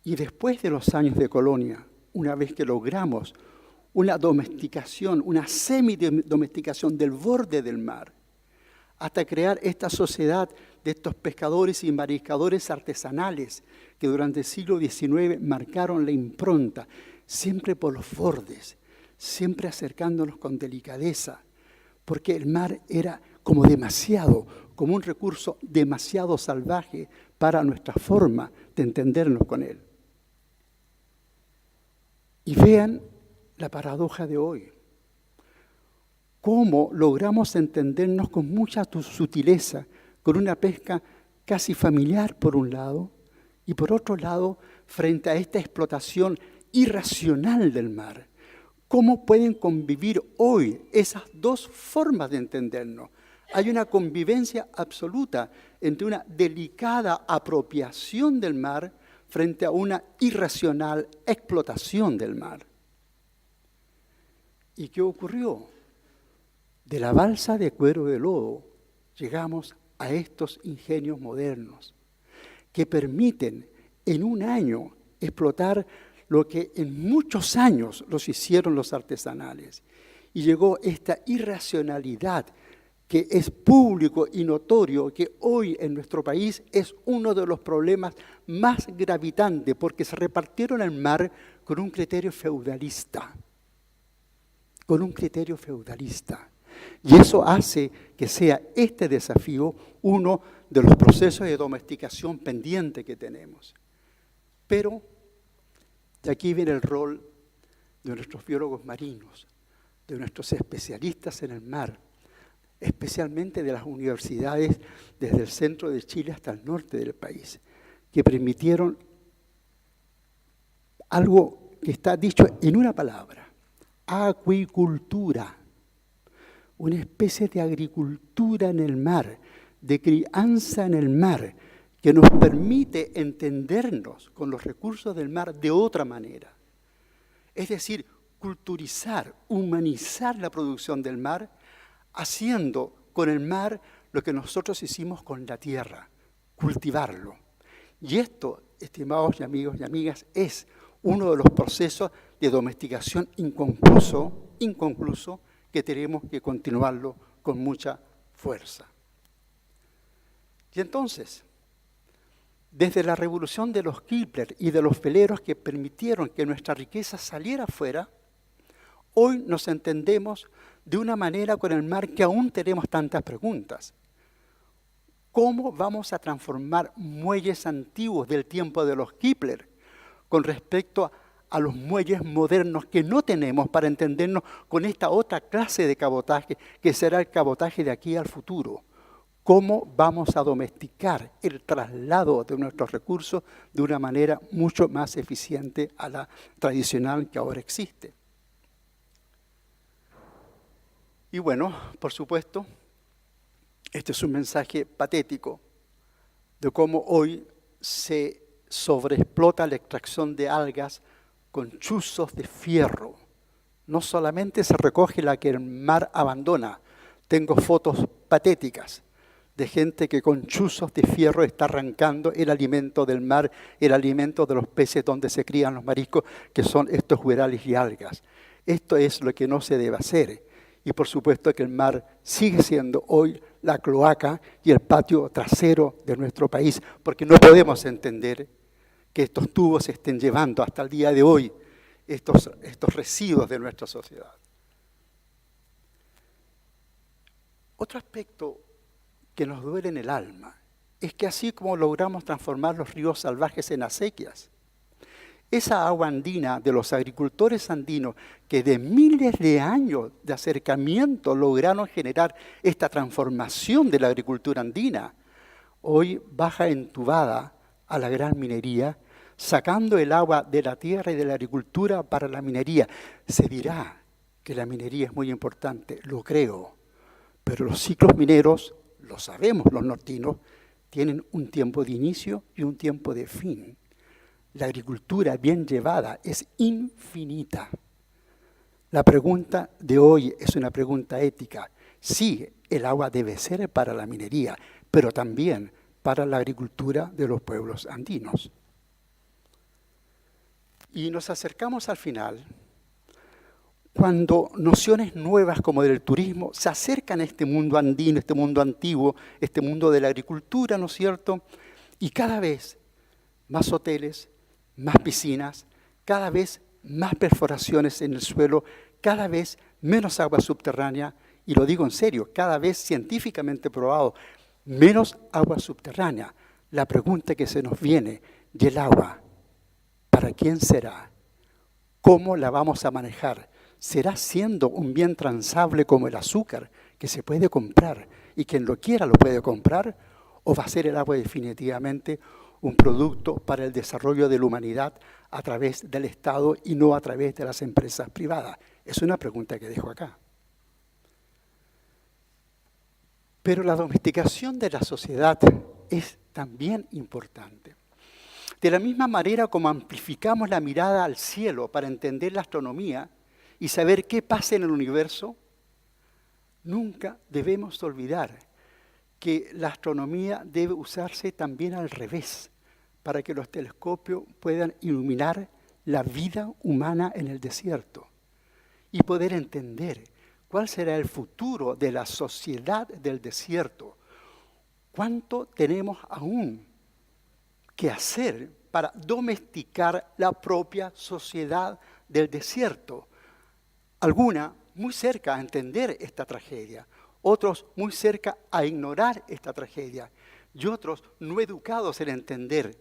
Y después de los años de colonia, una vez que logramos una domesticación, una semi-domesticación del borde del mar, hasta crear esta sociedad de estos pescadores y mariscadores artesanales que durante el siglo XIX marcaron la impronta, siempre por los bordes, siempre acercándonos con delicadeza, porque el mar era como demasiado, como un recurso demasiado salvaje para nuestra forma de entendernos con él. Y vean la paradoja de hoy. Cómo logramos entendernos con mucha sutileza, con una pesca casi familiar por un lado, y por otro lado, frente a esta explotación irracional del mar. ¿Cómo pueden convivir hoy esas dos formas de entendernos? Hay una convivencia absoluta entre una delicada apropiación del mar frente a una irracional explotación del mar. ¿Y qué ocurrió? De la balsa de cuero de lobo llegamos a estos ingenios modernos que permiten en un año explotar lo que en muchos años los hicieron los artesanales. Y llegó esta irracionalidad que es público y notorio, que hoy en nuestro país es uno de los problemas más gravitantes, porque se repartieron el mar con un criterio feudalista. Con un criterio feudalista. Y eso hace que sea este desafío uno de los procesos de domesticación pendiente que tenemos. Pero, de aquí viene el rol de nuestros biólogos marinos, de nuestros especialistas en el mar, especialmente de las universidades desde el centro de Chile hasta el norte del país, que permitieron algo que está dicho en una palabra, acuicultura, una especie de agricultura en el mar, de crianza en el mar, que nos permite entendernos con los recursos del mar de otra manera. Es decir, culturizar, humanizar la producción del mar, haciendo con el mar lo que nosotros hicimos con la tierra, cultivarlo. Y esto, estimados amigos y amigas, es uno de los procesos de domesticación inconcluso, que tenemos que continuarlo con mucha fuerza. Y entonces, desde la revolución de los Kepler y de los veleros que permitieron que nuestra riqueza saliera afuera, hoy nos entendemos de una manera con el mar que aún tenemos tantas preguntas. ¿Cómo vamos a transformar muelles antiguos del tiempo de los Kepler con respecto a los muelles modernos que no tenemos para entendernos con esta otra clase de cabotaje que será el cabotaje de aquí al futuro? ¿Cómo vamos a domesticar el traslado de nuestros recursos de una manera mucho más eficiente a la tradicional que ahora existe? Y bueno, por supuesto, este es un mensaje patético de cómo hoy se sobreexplota la extracción de algas con chuzos de fierro. No solamente se recoge la que el mar abandona, tengo fotos patéticas de gente que con chuzos de fierro está arrancando el alimento del mar, el alimento de los peces donde se crían los mariscos, que son estos huerales y algas. Esto es lo que no se debe hacer. Y por supuesto que el mar sigue siendo hoy la cloaca y el patio trasero de nuestro país, porque no podemos entender que estos tubos se estén llevando hasta el día de hoy estos residuos de nuestra sociedad. Otro aspecto que nos duele en el alma es que así como logramos transformar los ríos salvajes en acequias, esa agua andina de los agricultores andinos que de miles de años de acercamiento lograron generar esta transformación de la agricultura andina, hoy baja entubada a la gran minería, sacando el agua de la tierra y de la agricultura para la minería. Se dirá que la minería es muy importante, lo creo, pero los ciclos mineros, lo sabemos los nortinos, tienen un tiempo de inicio y un tiempo de fin. La agricultura bien llevada es infinita. La pregunta de hoy es una pregunta ética. Sí, el agua debe ser para la minería, pero también para la agricultura de los pueblos andinos. Y nos acercamos al final, cuando nociones nuevas como del turismo se acercan a este mundo andino, este mundo antiguo, este mundo de la agricultura, ¿no es cierto? Y cada vez más hoteles, más piscinas, cada vez más perforaciones en el suelo, cada vez menos agua subterránea, y lo digo en serio, cada vez científicamente probado, menos agua subterránea. La pregunta que se nos viene, ¿y el agua? ¿Para quién será? ¿Cómo la vamos a manejar? ¿Será siendo un bien transable como el azúcar, que se puede comprar y quien lo quiera lo puede comprar? ¿O va a ser el agua definitivamente un producto para el desarrollo de la humanidad a través del Estado y no a través de las empresas privadas? Es una pregunta que dejo acá. Pero la domesticación de la sociedad es también importante. De la misma manera como amplificamos la mirada al cielo para entender la astronomía y saber qué pasa en el universo, nunca debemos olvidar que la astronomía debe usarse también al revés, para que los telescopios puedan iluminar la vida humana en el desierto y poder entender cuál será el futuro de la sociedad del desierto. ¿Cuánto tenemos aún que hacer para domesticar la propia sociedad del desierto? Alguna muy cerca a entender esta tragedia, otros muy cerca a ignorar esta tragedia y otros no educados en entender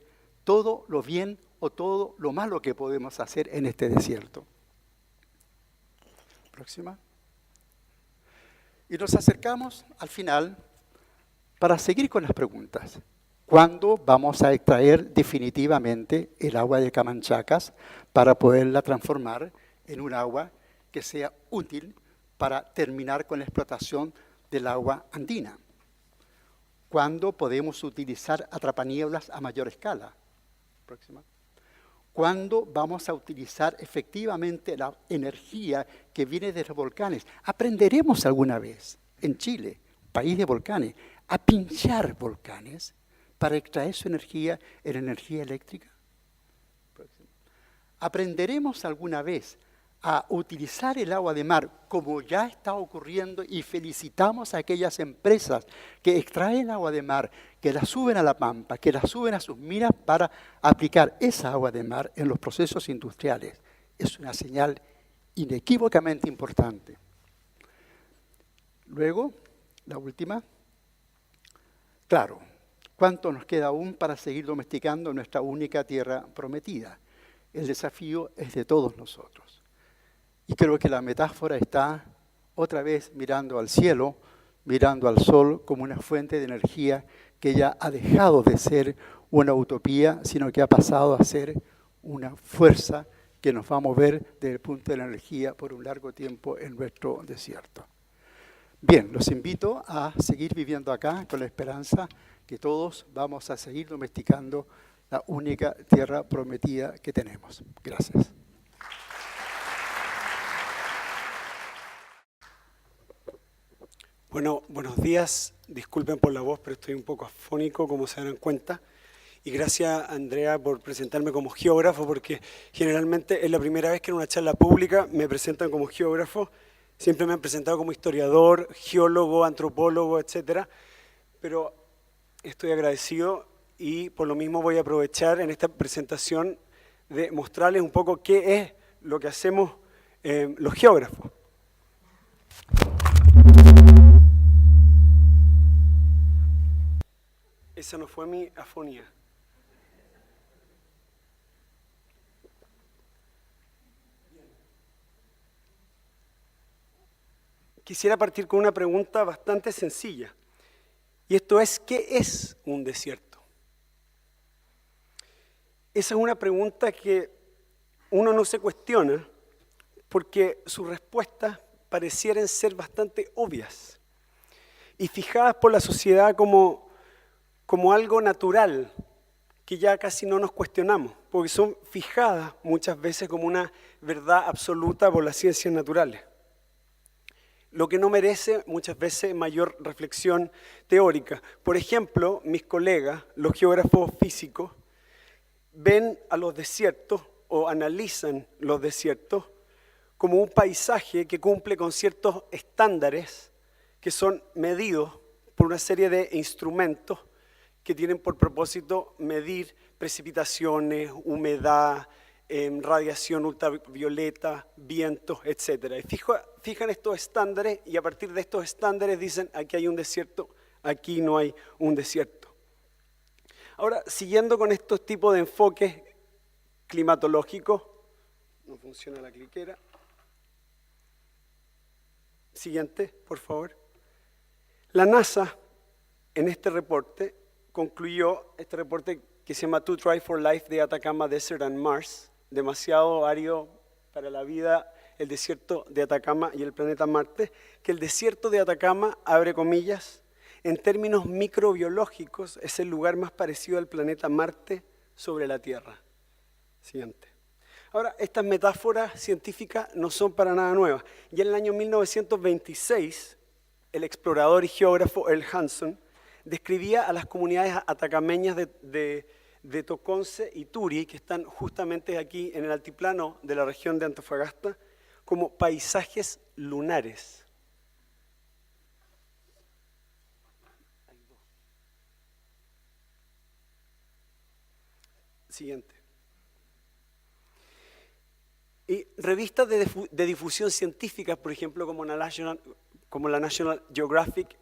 todo lo bien o todo lo malo que podemos hacer en este desierto. Próxima. Y nos acercamos al final para seguir con las preguntas. ¿Cuándo vamos a extraer definitivamente el agua de Camanchacas para poderla transformar en un agua que sea útil para terminar con la explotación del agua andina? ¿Cuándo podemos utilizar atrapanieblas a mayor escala? Próxima. ¿Cuándo vamos a utilizar efectivamente la energía que viene de los volcanes? ¿Aprenderemos alguna vez en Chile, país de volcanes, a pinchar volcanes para extraer su energía en energía eléctrica? Próxima. ¿Aprenderemos alguna vez a utilizar el agua de mar como ya está ocurriendo y felicitamos a aquellas empresas que extraen agua de mar, que la suben a la pampa, que la suben a sus minas para aplicar esa agua de mar en los procesos industriales? Es una señal inequívocamente importante. Luego, la última. Claro, ¿cuánto nos queda aún para seguir domesticando nuestra única tierra prometida? El desafío es de todos nosotros. Y creo que la metáfora está otra vez mirando al cielo, mirando al sol como una fuente de energía que ya ha dejado de ser una utopía, sino que ha pasado a ser una fuerza que nos va a mover desde el punto de la energía por un largo tiempo en nuestro desierto. Bien, los invito a seguir viviendo acá con la esperanza que todos vamos a seguir domesticando la única tierra prometida que tenemos. Gracias. Bueno, buenos días. Disculpen por la voz, pero estoy un poco afónico, como se darán cuenta. Y gracias, Andrea, por presentarme como geógrafo, porque generalmente es la primera vez que en una charla pública me presentan como geógrafo. Siempre me han presentado como historiador, geólogo, antropólogo, etcétera. Pero estoy agradecido y por lo mismo voy a aprovechar en esta presentación de mostrarles un poco qué es lo que hacemos los geógrafos. Esa no fue mi afonía. Quisiera partir con una pregunta bastante sencilla. Y esto es, ¿qué es un desierto? Esa es una pregunta que uno no se cuestiona porque sus respuestas parecieran ser bastante obvias y fijadas por la sociedad como algo natural, que ya casi no nos cuestionamos, porque son fijadas muchas veces como una verdad absoluta por las ciencias naturales. Lo que no merece muchas veces mayor reflexión teórica. Por ejemplo, mis colegas, los geógrafos físicos, ven a los desiertos o analizan los desiertos como un paisaje que cumple con ciertos estándares que son medidos por una serie de instrumentos que tienen por propósito medir precipitaciones, humedad, radiación ultravioleta, vientos, etc. Y fijan estos estándares y a partir de estos estándares dicen aquí hay un desierto, aquí no hay un desierto. Ahora, siguiendo con estos tipos de enfoques climatológicos, no funciona la cliquera. Siguiente, por favor. La NASA, en este reporte, concluyó este reporte que se llama To Try for Life de Atacama Desert and Mars, demasiado árido para la vida, el desierto de Atacama y el planeta Marte, que el desierto de Atacama, abre comillas, en términos microbiológicos es el lugar más parecido al planeta Marte sobre la Tierra. Siguiente. Ahora, estas metáforas científicas no son para nada nuevas. Ya en el año 1926, el explorador y geógrafo Earl Hanson describía a las comunidades atacameñas de Toconce y Turi, que están justamente aquí en el altiplano de la región de Antofagasta, como paisajes lunares. Siguiente. Y revistas de difusión científica, por ejemplo, como la National Geographic,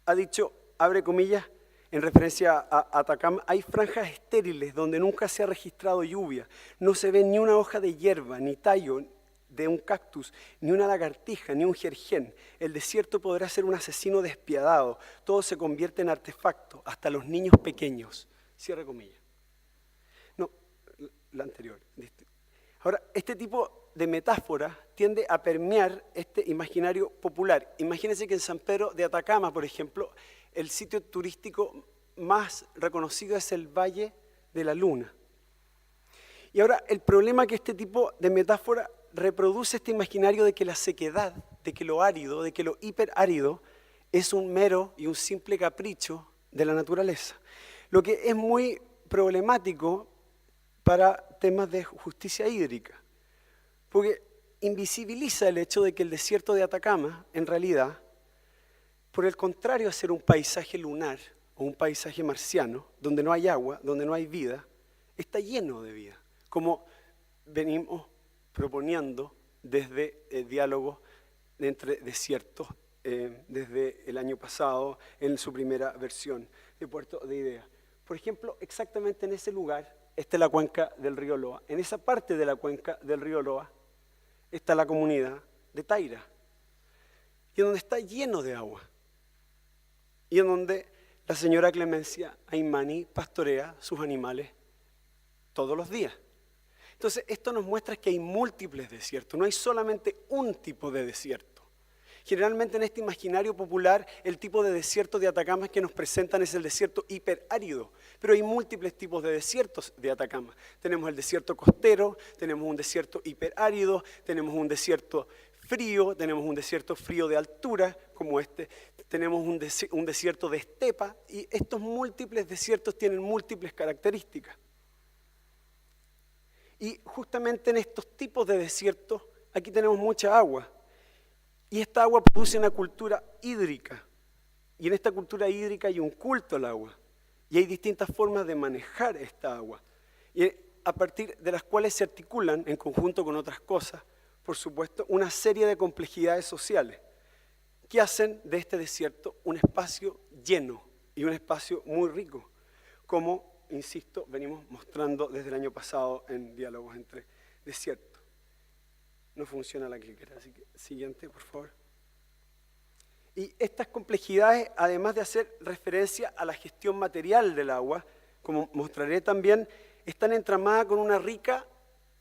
ha dicho, abre comillas, en referencia a Atacama, hay franjas estériles donde nunca se ha registrado lluvia, no se ve ni una hoja de hierba, ni tallo de un cactus, ni una lagartija, ni un jerjén. El desierto podrá ser un asesino despiadado, todo se convierte en artefacto, hasta los niños pequeños. Cierre comillas. No, la anterior. Ahora, este tipo de metáfora tiende a permear este imaginario popular. Imagínense que en San Pedro de Atacama, por ejemplo, el sitio turístico más reconocido es el Valle de la Luna. Y ahora, el problema es que este tipo de metáfora reproduce este imaginario de que la sequedad, de que lo árido, de que lo hiperárido es un mero y un simple capricho de la naturaleza. Lo que es muy problemático para temas de justicia hídrica, porque invisibiliza el hecho de que el desierto de Atacama, en realidad, por el contrario a ser un paisaje lunar o un paisaje marciano, donde no hay agua, donde no hay vida, está lleno de vida, como venimos proponiendo desde el diálogo entre desiertos desde el año pasado en su primera versión de Puerto de Ideas. Por ejemplo, exactamente en ese lugar está la cuenca del río Loa. En esa parte de la cuenca del río Loa está la comunidad de Taira, y en donde está lleno de agua, y en donde la señora Clemencia Aymani pastorea sus animales todos los días. Entonces, esto nos muestra que hay múltiples desiertos, no hay solamente un tipo de desierto. Generalmente en este imaginario popular, el tipo de desierto de Atacama que nos presentan es el desierto hiperárido, pero hay múltiples tipos de desiertos de Atacama. Tenemos el desierto costero, tenemos un desierto hiperárido, tenemos un desierto frío, tenemos un desierto frío de altura, como este, tenemos un desierto de estepa, y estos múltiples desiertos tienen múltiples características. Y justamente en estos tipos de desiertos, aquí tenemos mucha agua. Y esta agua produce una cultura hídrica. Y en esta cultura hídrica hay un culto al agua. Y hay distintas formas de manejar esta agua. Y a partir de las cuales se articulan, en conjunto con otras cosas, por supuesto, una serie de complejidades sociales que hacen de este desierto un espacio lleno y un espacio muy rico. como, insisto, venimos mostrando desde el año pasado en Diálogos entre Desiertos. No funciona la cliquera, así que siguiente, por favor. Y estas complejidades, además de hacer referencia a la gestión material del agua, como mostraré también, están entramadas con una rica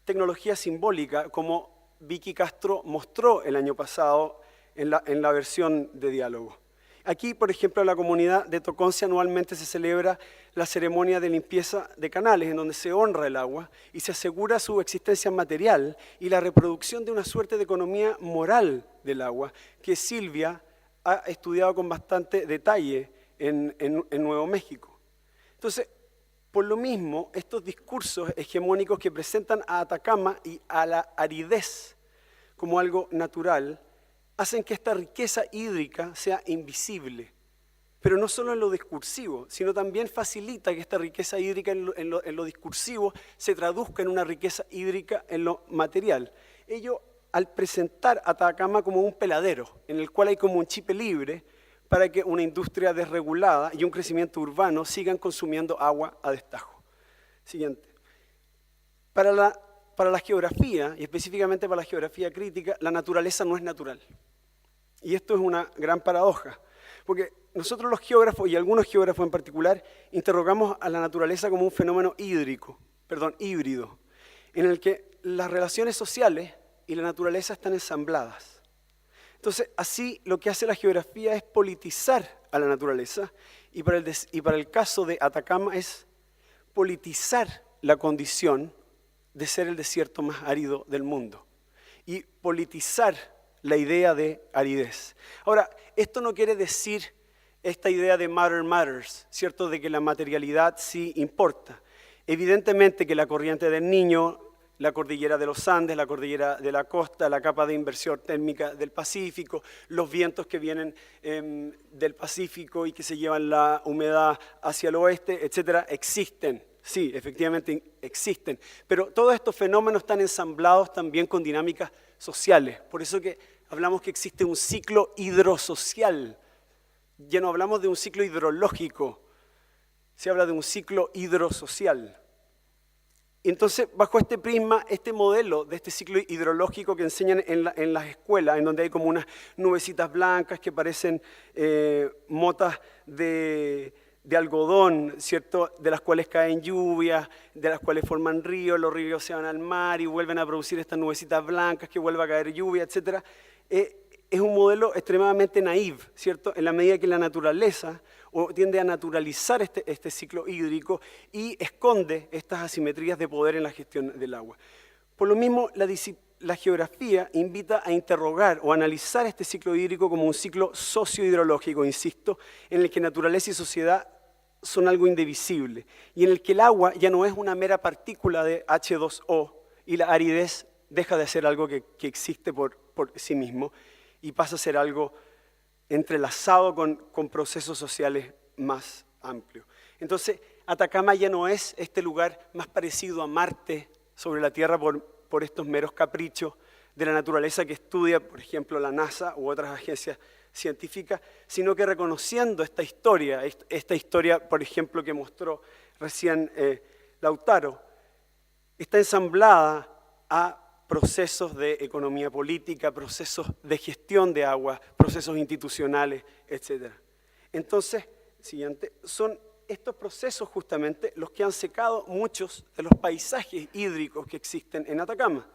tecnología simbólica, como Vicky Castro mostró el año pasado en la versión de Diálogo. Aquí, por ejemplo, en la comunidad de Toconce anualmente se celebra la ceremonia de limpieza de canales, en donde se honra el agua y se asegura su existencia material y la reproducción de una suerte de economía moral del agua, que Silvia ha estudiado con bastante detalle en Nuevo México. Entonces, por lo mismo, estos discursos hegemónicos que presentan a Atacama y a la aridez como algo natural, hacen que esta riqueza hídrica sea invisible, pero no solo en lo discursivo, sino también facilita que esta riqueza hídrica en lo discursivo se traduzca en una riqueza hídrica en lo material. Ello al presentar a Atacama como un peladero, en el cual hay como un chipe libre para que una industria desregulada y un crecimiento urbano sigan consumiendo agua a destajo. Siguiente. Para la geografía, y específicamente para la geografía crítica, la naturaleza no es natural. Y esto es una gran paradoja, porque nosotros los geógrafos, y algunos geógrafos en particular, interrogamos a la naturaleza como un fenómeno híbrido, en el que las relaciones sociales y la naturaleza están ensambladas. Entonces, así lo que hace la geografía es politizar a la naturaleza, y para el caso de Atacama es politizar la condición de ser el desierto más árido del mundo, y politizar la idea de aridez. Ahora, esto no quiere decir esta idea de matter matters, ¿cierto? De que la materialidad sí importa. Evidentemente que la corriente del Niño, la cordillera de los Andes, la cordillera de la costa, la capa de inversión térmica del Pacífico, los vientos que vienen del Pacífico y que se llevan la humedad hacia el oeste, etcétera, existen. Sí, efectivamente existen, pero todos estos fenómenos están ensamblados también con dinámicas sociales. Por eso que hablamos que existe un ciclo hidrosocial. Ya no hablamos de un ciclo hidrológico, se habla de un ciclo hidrosocial. Y entonces, bajo este prisma, este modelo de este ciclo hidrológico que enseñan en las escuelas, en donde hay como unas nubecitas blancas que parecen motas de algodón, ¿cierto? De las cuales caen lluvias, de las cuales forman ríos, los ríos se van al mar y vuelven a producir estas nubecitas blancas que vuelve a caer lluvia, etc. Es un modelo extremadamente naïf, ¿cierto? En la medida que la naturaleza tiende a naturalizar este ciclo hídrico y esconde estas asimetrías de poder en la gestión del agua. Por lo mismo, la geografía invita a interrogar o analizar este ciclo hídrico como un ciclo sociohidrológico, insisto, en el que naturaleza y sociedad son algo indivisible y en el que el agua ya no es una mera partícula de H2O y la aridez deja de ser algo que existe por sí mismo y pasa a ser algo entrelazado con procesos sociales más amplios. Entonces, Atacama ya no es este lugar más parecido a Marte sobre la Tierra por estos meros caprichos de la naturaleza que estudia, por ejemplo, la NASA u otras agencias científicas, sino que reconociendo esta historia, por ejemplo, que mostró recién Lautaro, está ensamblada a procesos de economía política, procesos de gestión de agua, procesos institucionales, etc. Entonces, siguiente, son estos procesos justamente los que han secado muchos de los paisajes hídricos que existen en Atacama,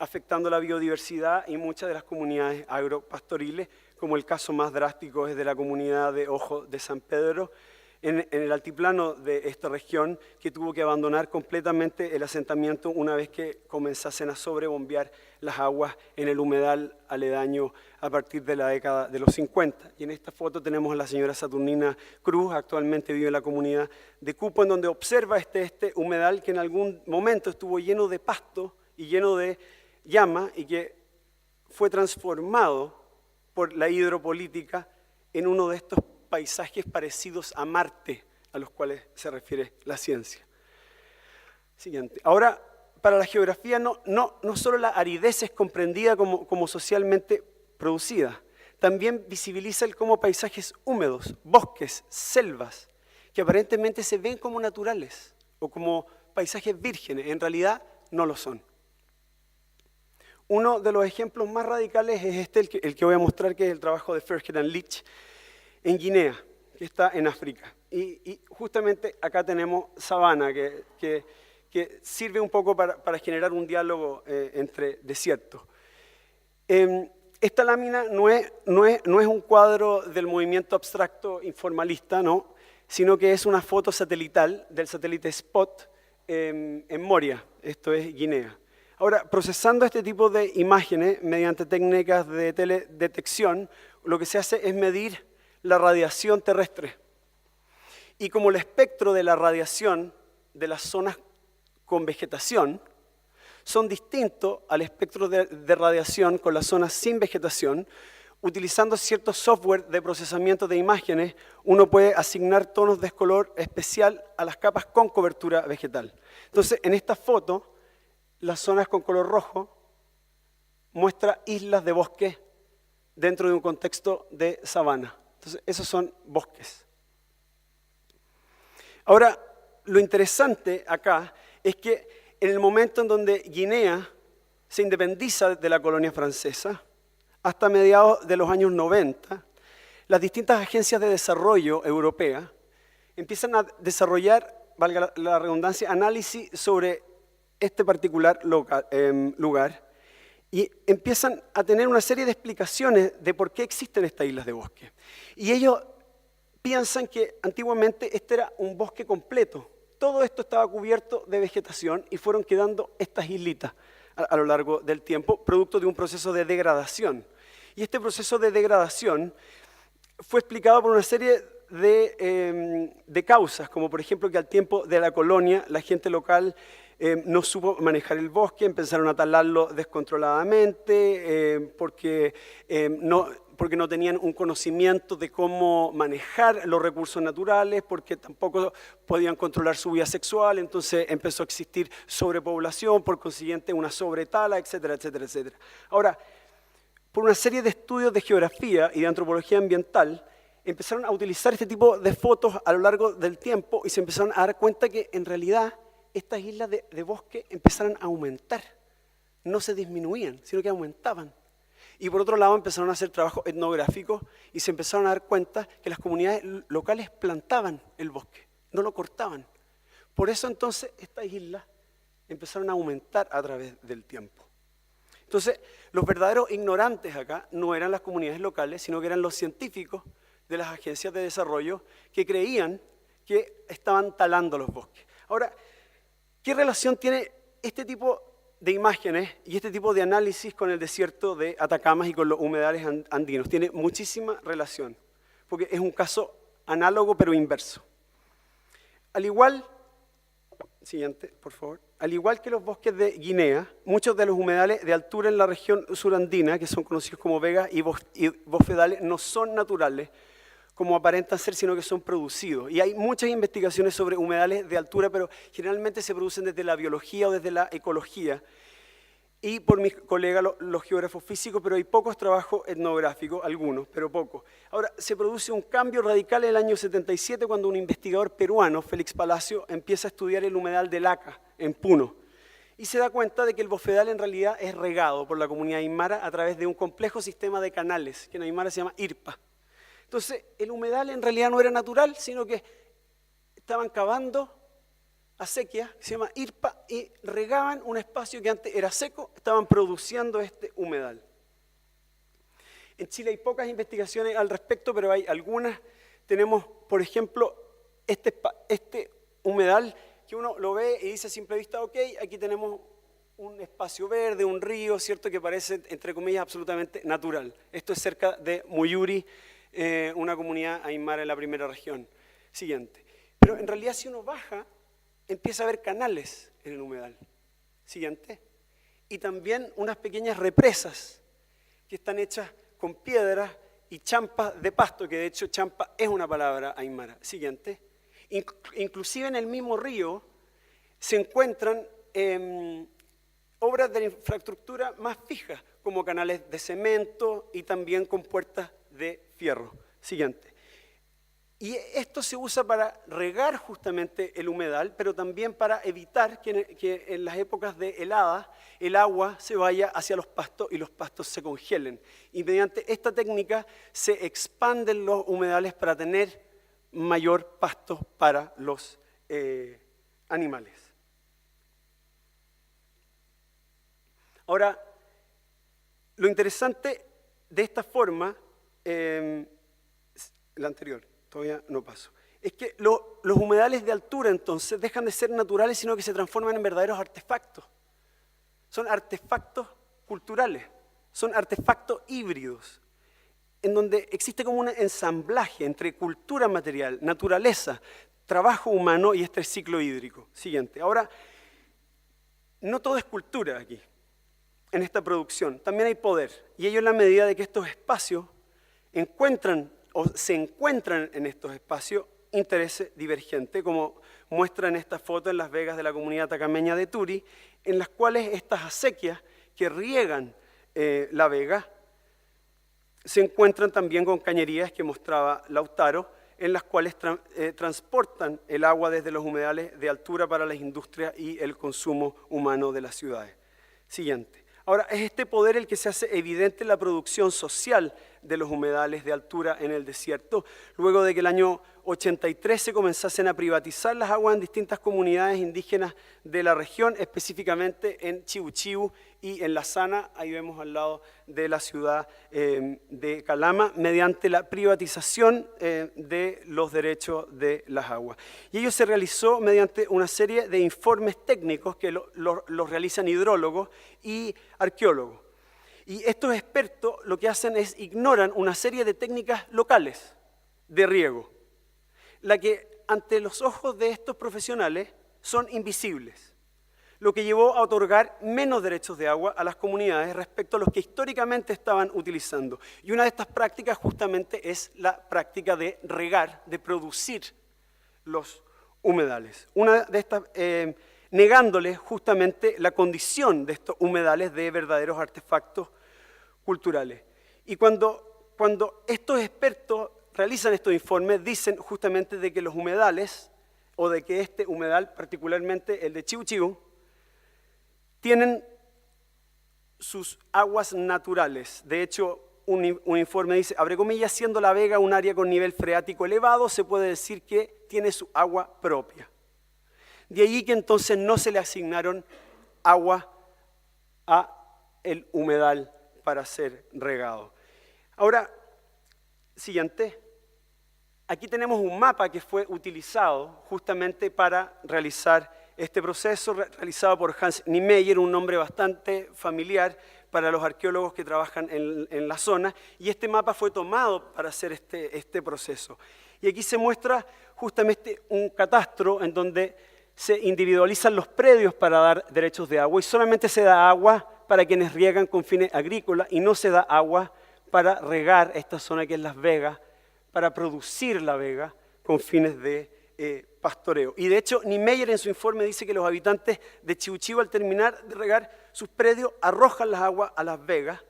afectando la biodiversidad y muchas de las comunidades agropastoriles, como el caso más drástico es de la comunidad de Ojo de San Pedro, en el altiplano de esta región, que tuvo que abandonar completamente el asentamiento una vez que comenzasen a sobrebombear las aguas en el humedal aledaño a partir de la década de los 50. Y en esta foto tenemos a la señora Saturnina Cruz, actualmente vive en la comunidad de Cupo, en donde observa este humedal que en algún momento estuvo lleno de pasto y lleno de llama y que fue transformado por la hidropolítica en uno de estos paisajes parecidos a Marte, a los cuales se refiere la ciencia. Siguiente. Ahora, para la geografía no solo la aridez es comprendida como socialmente producida, también visibiliza como paisajes húmedos, bosques, selvas, que aparentemente se ven como naturales o como paisajes vírgenes, en realidad no lo son. Uno de los ejemplos más radicales es el que voy a mostrar, que es el trabajo de Firked and Leach en Guinea, que está en África. Y justamente acá tenemos sabana, que sirve un poco para generar un diálogo entre desiertos. Esta lámina no es un cuadro del movimiento abstracto informalista, ¿no? Sino que es una foto satelital del satélite Spot en Moria, esto es Guinea. Ahora, procesando este tipo de imágenes mediante técnicas de teledetección, lo que se hace es medir la radiación terrestre. Y como el espectro de la radiación de las zonas con vegetación son distintos al espectro de radiación con las zonas sin vegetación, utilizando cierto software de procesamiento de imágenes, uno puede asignar tonos de color especial a las capas con cobertura vegetal. Entonces, en esta foto, las zonas con color rojo muestra islas de bosque dentro de un contexto de sabana. Entonces, esos son bosques. Ahora, lo interesante acá es que en el momento en donde Guinea se independiza de la colonia francesa, hasta mediados de los años 90, las distintas agencias de desarrollo europeas empiezan a desarrollar, valga la redundancia, análisis sobre este particular lugar y empiezan a tener una serie de explicaciones de por qué existen estas islas de bosque. Y ellos piensan que antiguamente este era un bosque completo. Todo esto estaba cubierto de vegetación y fueron quedando estas islitas a lo largo del tiempo, producto de un proceso de degradación. Y este proceso de degradación fue explicado por una serie de causas, como por ejemplo que al tiempo de la colonia la gente local no supo manejar el bosque, empezaron a talarlo descontroladamente, porque no tenían un conocimiento de cómo manejar los recursos naturales, porque tampoco podían controlar su vida sexual, entonces empezó a existir sobrepoblación, por consiguiente una sobretala, etcétera, etcétera, etcétera. Ahora, por una serie de estudios de geografía y de antropología ambiental, empezaron a utilizar este tipo de fotos a lo largo del tiempo y se empezaron a dar cuenta que en realidad estas islas de bosque empezaron a aumentar, no se disminuían, sino que aumentaban. Y por otro lado empezaron a hacer trabajos etnográficos y se empezaron a dar cuenta que las comunidades locales plantaban el bosque, no lo cortaban. Por eso entonces estas islas empezaron a aumentar a través del tiempo. Entonces, los verdaderos ignorantes acá no eran las comunidades locales, sino que eran los científicos de las agencias de desarrollo que creían que estaban talando los bosques. Ahora, ¿qué relación tiene este tipo de imágenes y este tipo de análisis con el desierto de Atacama y con los humedales andinos? Tiene muchísima relación, porque es un caso análogo pero inverso. Al igual, siguiente, por favor. Al igual que los bosques de Guinea, muchos de los humedales de altura en la región surandina, que son conocidos como vegas y bofedales, no son naturales, como aparentan ser, sino que son producidos. Y hay muchas investigaciones sobre humedales de altura, pero generalmente se producen desde la biología o desde la ecología, y por mis colegas los geógrafos físicos, pero hay pocos trabajos etnográficos, algunos, pero pocos. Ahora, se produce un cambio radical en el año 77 cuando un investigador peruano, Félix Palacio, empieza a estudiar el humedal de Laca, en Puno, y se da cuenta de que el bofedal en realidad es regado por la comunidad aymara a través de un complejo sistema de canales, que en aymara se llama IRPA. Entonces, el humedal en realidad no era natural, sino que estaban cavando acequia, que se llama IRPA, y regaban un espacio que antes era seco, estaban produciendo este humedal. En Chile hay pocas investigaciones al respecto, pero hay algunas. Tenemos, por ejemplo, este humedal que uno lo ve y dice a simple vista, ok, aquí tenemos un espacio verde, un río, ¿cierto?, que parece, entre comillas, absolutamente natural. Esto es cerca de Muyuri, una comunidad aymara en la primera región. Siguiente. Pero en realidad si uno baja, empieza a haber canales en el humedal. Siguiente. Y también unas pequeñas represas que están hechas con piedras y champas de pasto, que de hecho champa es una palabra aymara. Siguiente. Inclusive en el mismo río se encuentran obras de infraestructura más fijas, como canales de cemento y también con puertas de fierro. Siguiente. Y esto se usa para regar justamente el humedal, pero también para evitar que en las épocas de helada el agua se vaya hacia los pastos y los pastos se congelen. Y mediante esta técnica se expanden los humedales para tener mayor pasto para los animales. Ahora, lo interesante de esta forma, la anterior, todavía no paso, es que los humedales de altura entonces dejan de ser naturales, sino que se transforman en verdaderos artefactos. Son artefactos culturales, son artefactos híbridos, en donde existe como un ensamblaje entre cultura material, naturaleza, trabajo humano y este ciclo hídrico. Siguiente. Ahora, no todo es cultura aquí, en esta producción. También hay poder. Y ello en la medida de que estos espacios se encuentran en estos espacios intereses divergentes, como muestra en esta foto en Las Vegas de la comunidad atacameña de Turi, en las cuales estas acequias que riegan la vega se encuentran también con cañerías que mostraba Lautaro, en las cuales transportan el agua desde los humedales de altura para las industrias y el consumo humano de las ciudades. Siguiente. Ahora, es este poder el que se hace evidente en la producción social de los humedales de altura en el desierto, luego de que el año 83 se comenzasen a privatizar las aguas en distintas comunidades indígenas de la región, específicamente en Chibu Chibu y en La Sana, ahí vemos al lado de la ciudad de Calama, mediante la privatización de los derechos de las aguas. Y ello se realizó mediante una serie de informes técnicos que los realizan hidrólogos y arqueólogos. Y estos expertos lo que hacen es ignoran una serie de técnicas locales de riego, la que ante los ojos de estos profesionales son invisibles, lo que llevó a otorgar menos derechos de agua a las comunidades respecto a los que históricamente estaban utilizando. Y una de estas prácticas justamente es la práctica de regar, de producir los humedales. Una de estas negándoles justamente la condición de estos humedales de verdaderos artefactos culturales. Y cuando estos expertos realizan estos informes, dicen justamente de que los humedales, o de que este humedal, particularmente el de Chibu Chibu, tienen sus aguas naturales. De hecho, un informe dice, abre comillas, siendo La Vega un área con nivel freático elevado, se puede decir que tiene su agua propia. De allí que entonces no se le asignaron agua al humedal para ser regado. Ahora, siguiente. Aquí tenemos un mapa que fue utilizado justamente para realizar este proceso, realizado por Hans Niemeyer, un nombre bastante familiar para los arqueólogos que trabajan en la zona, y este mapa fue tomado para hacer este proceso. Y aquí se muestra justamente un catastro en donde se individualizan los predios para dar derechos de agua, y solamente se da agua para quienes riegan con fines agrícolas, y no se da agua para regar esta zona que es Las Vegas, para producir la vega con fines de pastoreo. Y de hecho, Niemeyer en su informe dice que los habitantes de Chibu Chibu, al terminar de regar sus predios, arrojan las aguas a Las Vegas,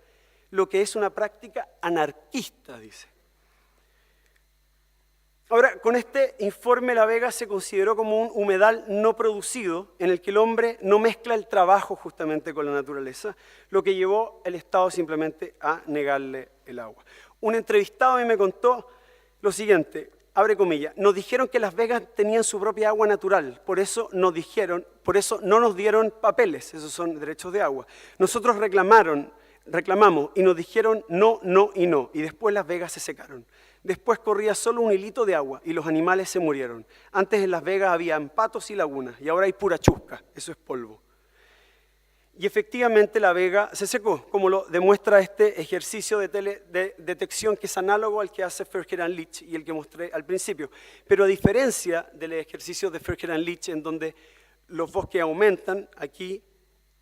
lo que es una práctica anarquista, dice. Ahora, con este informe La Vega se consideró como un humedal no producido, en el que el hombre no mezcla el trabajo justamente con la naturaleza, lo que llevó al Estado simplemente a negarle el agua. Un entrevistado a mí me contó lo siguiente, abre comillas, nos dijeron que Las Vegas tenían su propia agua natural, por eso no nos dieron papeles, esos son derechos de agua. Nosotros reclamamos y nos dijeron no, no y no, y después Las Vegas se secaron. Después corría solo un hilito de agua y los animales se murieron. Antes en Las Vegas había patos y lagunas y ahora hay pura chusca, eso es polvo. Y efectivamente La Vega se secó, como lo demuestra este ejercicio de detección que es análogo al que hace Furger and Leach y el que mostré al principio. Pero a diferencia del ejercicio de Furger and Leach, en donde los bosques aumentan, aquí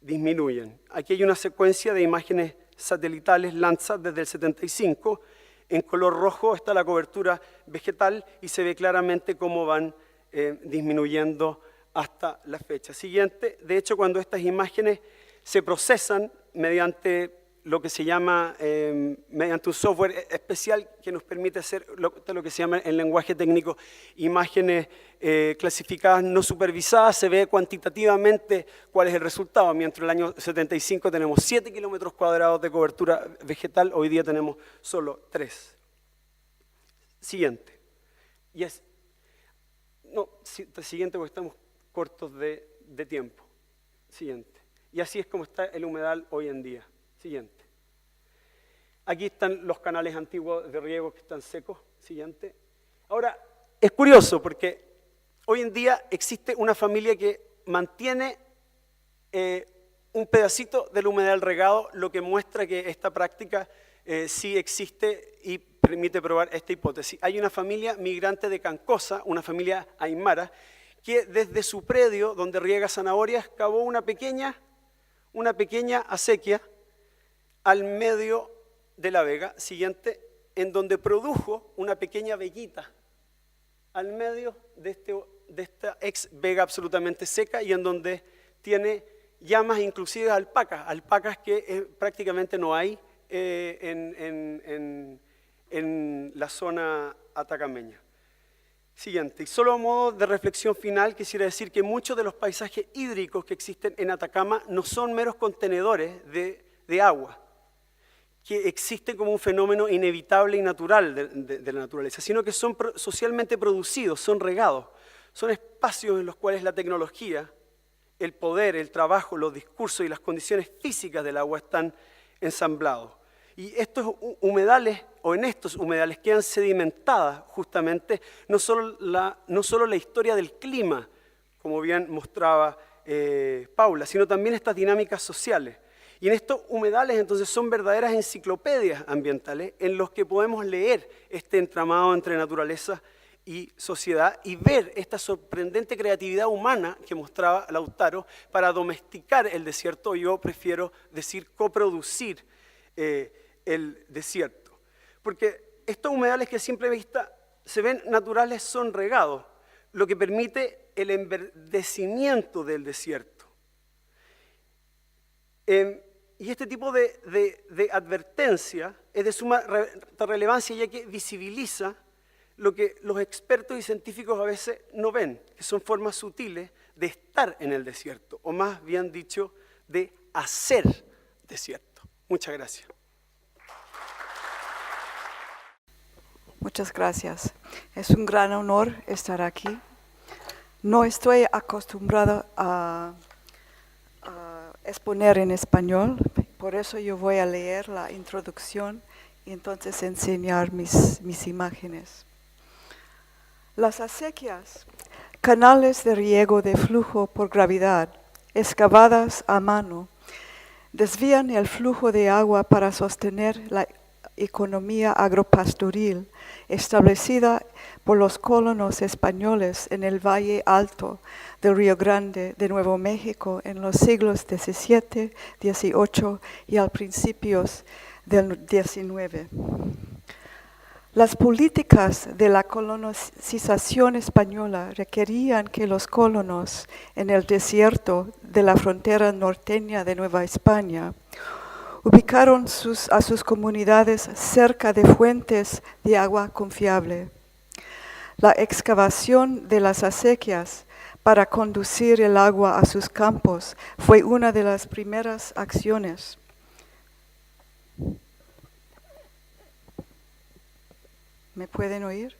disminuyen. Aquí hay una secuencia de imágenes satelitales Landsat desde el 75. En color rojo está la cobertura vegetal y se ve claramente cómo van disminuyendo hasta la fecha. Siguiente, de hecho, cuando estas imágenes se procesan mediante lo que se llama, mediante un software especial que nos permite hacer lo que se llama en lenguaje técnico imágenes clasificadas no supervisadas. Se ve cuantitativamente cuál es el resultado. Mientras en el año 75 tenemos 7 kilómetros cuadrados de cobertura vegetal, hoy día tenemos solo 3. Siguiente. Siguiente porque estamos cortos de tiempo. Siguiente. Y así es como está el humedal hoy en día. Siguiente. Aquí están los canales antiguos de riego que están secos. Siguiente. Ahora, es curioso porque hoy en día existe una familia que mantiene un pedacito del humedal regado, lo que muestra que esta práctica sí existe y permite probar esta hipótesis. Hay una familia migrante de Cancosa, una familia aymara, que desde su predio donde riega zanahorias cavó una pequeña acequia al medio de la vega, siguiente, en donde produjo una pequeña veguita al medio de esta ex vega absolutamente seca y en donde tiene llamas inclusive alpacas que prácticamente no hay en la zona atacameña. Siguiente, y solo a modo de reflexión final quisiera decir que muchos de los paisajes hídricos que existen en Atacama no son meros contenedores de agua, que existen como un fenómeno inevitable y natural de la naturaleza, sino que son socialmente producidos, son regados, son espacios en los cuales la tecnología, el poder, el trabajo, los discursos y las condiciones físicas del agua están ensamblados. Y estos humedales, o en estos humedales, quedan sedimentadas justamente no solo la historia del clima, como bien mostraba Paula, sino también estas dinámicas sociales. Y en estos humedales entonces son verdaderas enciclopedias ambientales en los que podemos leer este entramado entre naturaleza y sociedad y ver esta sorprendente creatividad humana que mostraba Lautaro para domesticar el desierto, yo prefiero decir coproducir el desierto. Porque estos humedales que a simple vista se ven naturales son regados, lo que permite el enverdecimiento del desierto. Y este tipo de advertencia es de suma relevancia ya que visibiliza lo que los expertos y científicos a veces no ven, que son formas sutiles de estar en el desierto, o más bien dicho, de hacer desierto. Muchas gracias. Muchas gracias. Es un gran honor estar aquí. No estoy acostumbrada a exponer en español, por eso yo voy a leer la introducción y entonces enseñar mis imágenes. Las acequias, canales de riego de flujo por gravedad, excavadas a mano, desvían el flujo de agua para sostener la economía agropastoril establecida por los colonos españoles en el Valle Alto del Río Grande de Nuevo México en los siglos XVII, XVIII y al principios del XIX. Las políticas de la colonización española requerían que los colonos en el desierto de la frontera norteña de Nueva España ubicaron a sus comunidades cerca de fuentes de agua confiable. La excavación de las acequias para conducir el agua a sus campos fue una de las primeras acciones. ¿Me pueden oír?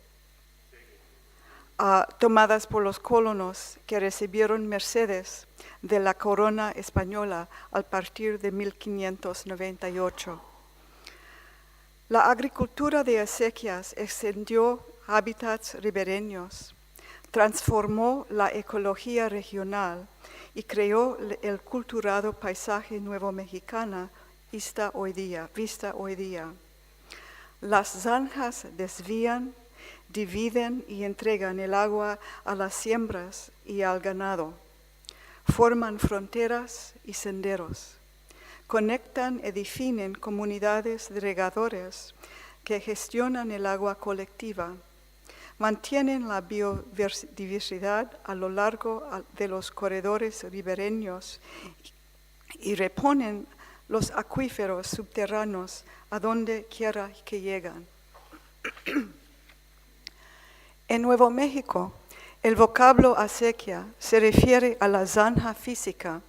Tomadas por los colonos que recibieron mercedes de la corona española a partir de 1598. La agricultura de acequias extendió hábitats ribereños, transformó la ecología regional y creó el culturado paisaje nuevo mexicana vista hoy día. Las zanjas desvían, dividen y entregan el agua a las siembras y al ganado. Forman fronteras y senderos. Conectan y definen comunidades de regadores que gestionan el agua colectiva. Mantienen la biodiversidad a lo largo de los corredores ribereños y reponen los acuíferos subterráneos a donde quiera que llegan. En Nuevo México, el vocablo acequia se refiere a la zanja física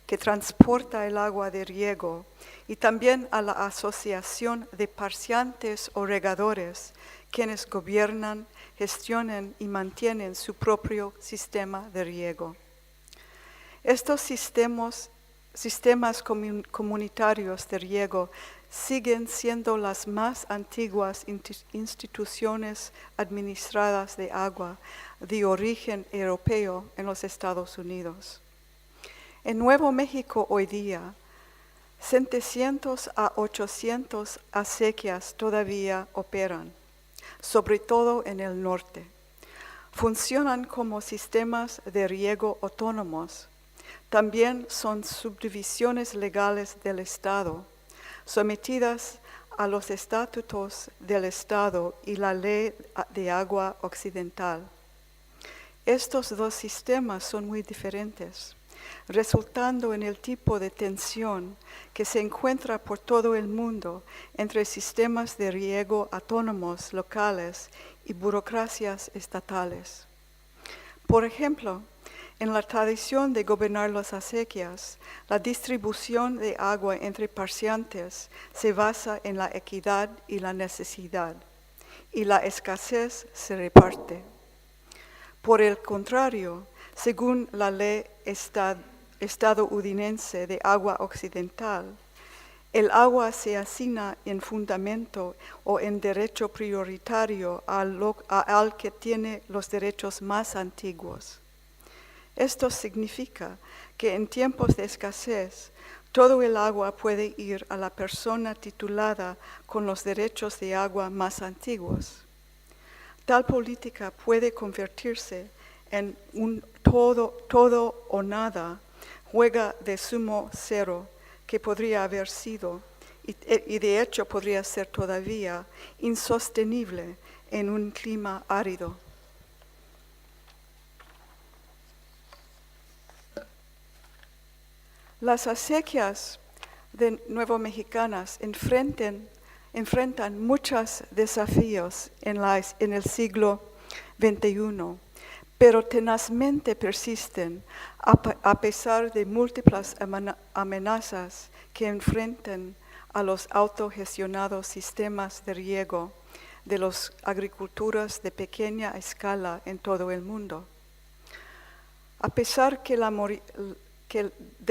que transporta el agua de riego y también a la asociación de parciantes o regadores quienes gobiernan, gestionan y mantienen su propio sistema de riego. Estos sistemas comunitarios de riego siguen siendo las más antiguas instituciones administradas de agua de origen europeo en los Estados Unidos. En Nuevo México hoy día, 700 a 800 acequias todavía operan, sobre todo en el norte. Funcionan como sistemas de riego autónomos. También son subdivisiones legales del Estado, sometidas a los estatutos del Estado y la Ley de Agua Occidental. Estos dos sistemas son muy diferentes, resultando en el tipo de tensión que se encuentra por todo el mundo entre sistemas de riego autónomos locales y burocracias estatales. Por ejemplo, en la tradición de gobernar las acequias, la distribución de agua entre parciantes se basa en la equidad y la necesidad, y la escasez se reparte. Por el contrario, según la ley estadounidense de agua occidental, el agua se asigna en fundamento o en derecho prioritario al que tiene los derechos más antiguos. Esto significa que en tiempos de escasez, todo el agua puede ir a la persona titulada con los derechos de agua más antiguos. Tal política puede convertirse en un todo o nada, juega de sumo cero, que podría haber sido, y de hecho podría ser todavía, insostenible en un clima árido. Las acequias de Nuevo Mexicanas enfrentan muchos desafíos en el siglo XXI, pero tenazmente persisten a pesar de múltiples amenazas que enfrentan a los autogestionados sistemas de riego de las agriculturas de pequeña escala en todo el mundo. A pesar de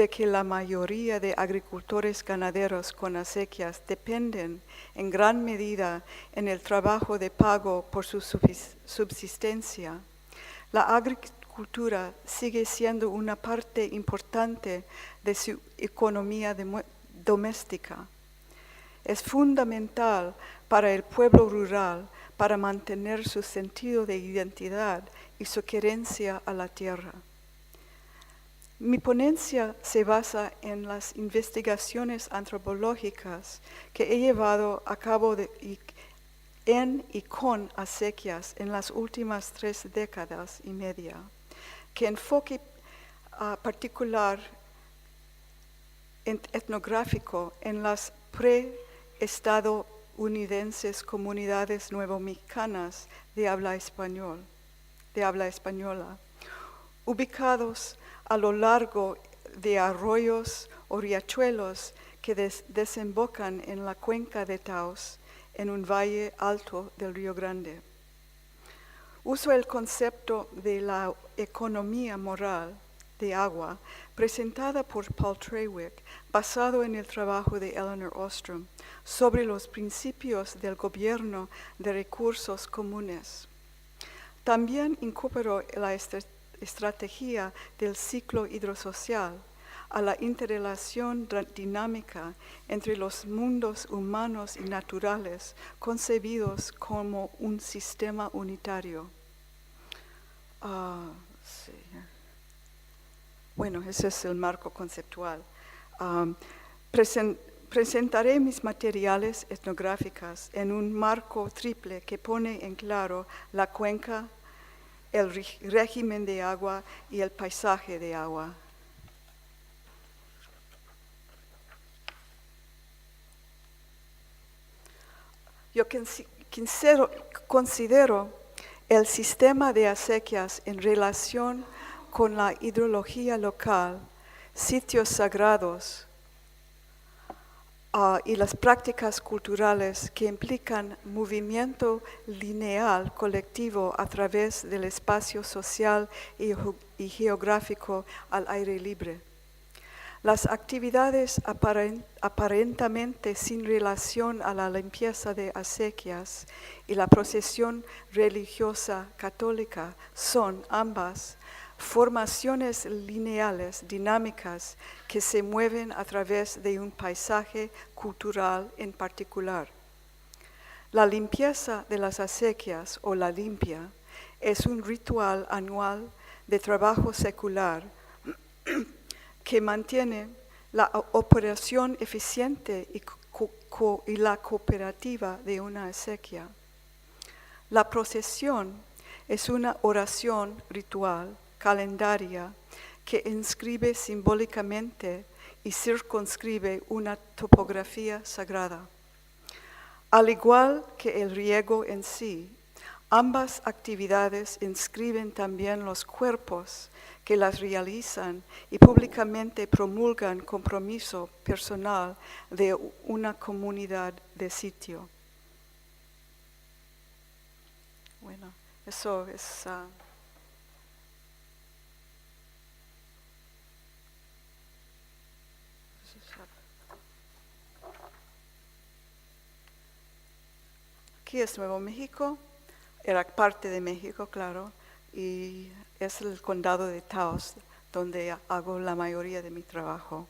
que la mayoría de agricultores ganaderos con acequias dependen en gran medida en el trabajo de pago por su subsistencia, la agricultura sigue siendo una parte importante de su economía doméstica. Es fundamental para el pueblo rural para mantener su sentido de identidad y su querencia a la tierra. Mi ponencia se basa en las investigaciones antropológicas que he llevado a cabo en y con acequias en las últimas 3 décadas y media, que enfoque particular etnográfico en las pre-estadounidenses comunidades nuevo-mexicanas de habla española, ubicados a lo largo de arroyos o riachuelos que desembocan en la cuenca de Taos, en un valle alto del Río Grande. Uso el concepto de la economía moral de agua presentada por Paul Trawick, basado en el trabajo de Elinor Ostrom, sobre los principios del gobierno de recursos comunes. También incorporó la estrategia del ciclo hidrosocial a la interrelación dinámica entre los mundos humanos y naturales concebidos como un sistema unitario. Sí. Bueno, ese es el marco conceptual. Presentaré mis materiales etnográficos en un marco triple que pone en claro la cuenca, el régimen de agua y el paisaje de agua. Yo considero el sistema de acequias en relación con la hidrología local, sitios sagrados y las prácticas culturales que implican movimiento lineal colectivo a través del espacio social y geográfico al aire libre. Las actividades aparentemente sin relación a la limpieza de acequias y la procesión religiosa católica son ambas formaciones lineales, dinámicas, que se mueven a través de un paisaje cultural en particular. La limpieza de las acequias o la limpia es un ritual anual de trabajo secular que mantiene la operación eficiente y la cooperativa de una acequia. La procesión es una oración ritual, calendaria, que inscribe simbólicamente y circunscribe una topografía sagrada. Al igual que el riego en sí, ambas actividades inscriben también los cuerpos que las realizan y públicamente promulgan compromiso personal de una comunidad de sitio. Bueno, eso es... Aquí es Nuevo México, era parte de México, claro, y es el condado de Taos, donde hago la mayoría de mi trabajo.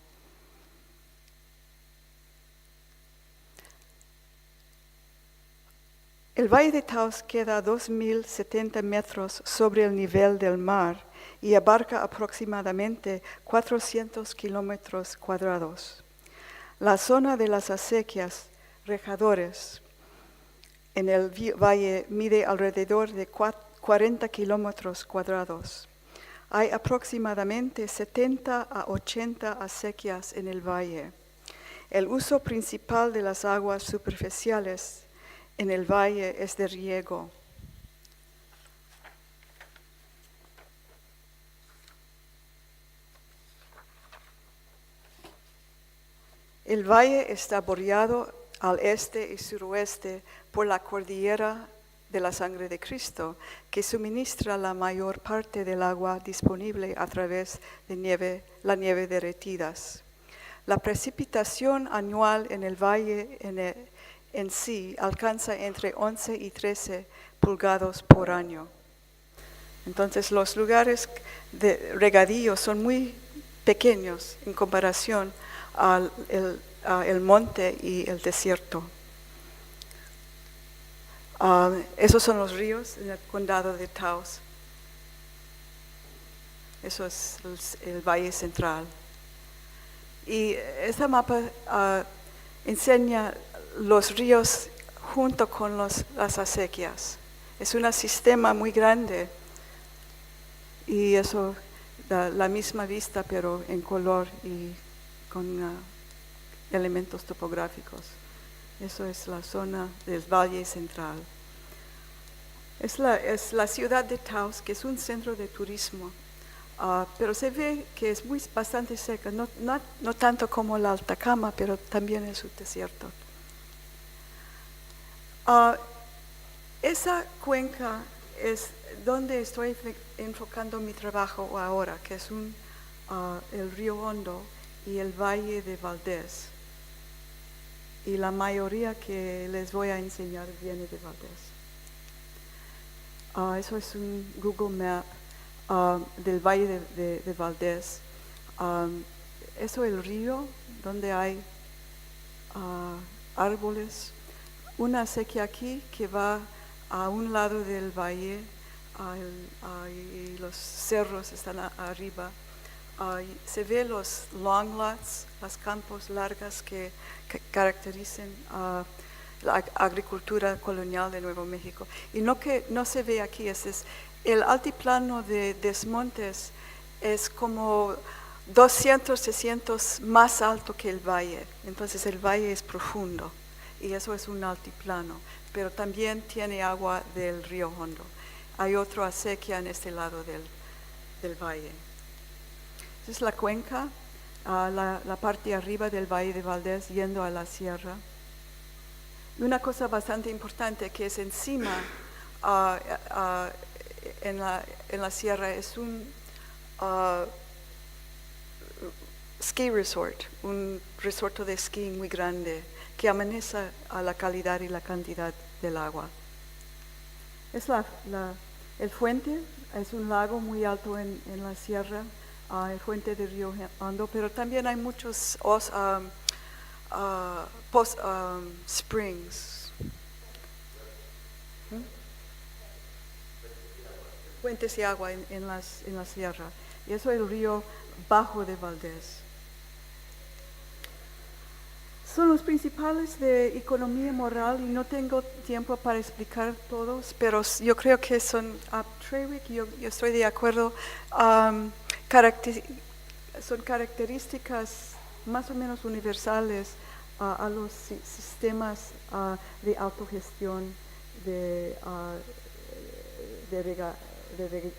El Valle de Taos queda a 2.070 metros sobre el nivel del mar y abarca aproximadamente 400 kilómetros cuadrados. La zona de las acequias, rejadores, en el valle mide alrededor de 40 kilómetros cuadrados. Hay aproximadamente 70 a 80 acequias en el valle. El uso principal de las aguas superficiales en el valle es de riego. El valle está bordeado al este y suroeste por la cordillera de la Sangre de Cristo, que suministra la mayor parte del agua disponible a través de la nieve derretidas. La precipitación anual en el valle en sí alcanza entre 11 y 13 pulgadas por año. Entonces los lugares de regadío son muy pequeños en comparación al el monte y el desierto. Esos son los ríos en el condado de Taos. Eso es el Valle Central. Y este mapa enseña los ríos junto con las acequias. Es un sistema muy grande y eso da la misma vista, pero en color y con elementos topográficos. Eso es la zona del Valle Central. Es la ciudad de Taos, que es un centro de turismo, pero se ve que es bastante seca, no tanto como la Atacama, pero también es un desierto. Esa cuenca es donde estoy enfocando mi trabajo ahora, que es el río Hondo y el Valle de Valdés. Y la mayoría que les voy a enseñar viene de Valdés. Eso es un Google Map del Valle de Valdés. Eso es el río donde hay árboles. Una acequia aquí que va a un lado del valle y los cerros están arriba. Se ve los long lots, los campos largas que caracterizan la agricultura colonial de Nuevo México. Y lo que no se ve aquí es el altiplano de Desmontes es como 200, 300 más alto que el valle. Entonces el valle es profundo y eso es un altiplano, pero también tiene agua del río Hondo. Hay otra acequia en este lado del valle. Esta es la cuenca, la parte de arriba del Valle de Valdés yendo a la sierra. Y una cosa bastante importante que es encima en la sierra es un ski resort, un resort de esquí muy grande que amenaza a la calidad y la cantidad del agua. Es el fuente, es un lago muy alto en la sierra, el fuente del río Hondo, pero también hay muchos springs. Fuentes de agua en la sierra. Y eso es el río Bajo de Valdés. Son los principales de economía moral y no tengo tiempo para explicar todos, pero yo creo que son Trewick, yo estoy de acuerdo, son características más o menos universales a los sistemas de autogestión de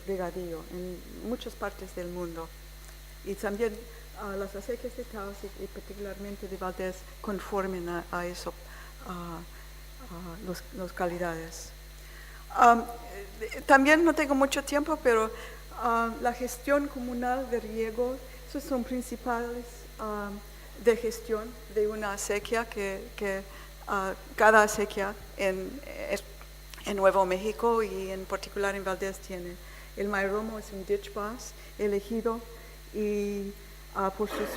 regadío en muchas partes del mundo. Y también las acequias de Taos y particularmente de Valdés conformen a eso, las calidades. También no tengo mucho tiempo, pero la gestión comunal de riego, esos son principales de gestión de una acequia que cada acequia en Nuevo México y en particular en Valdés tiene. El mayordomo es un ditch boss elegido y por sus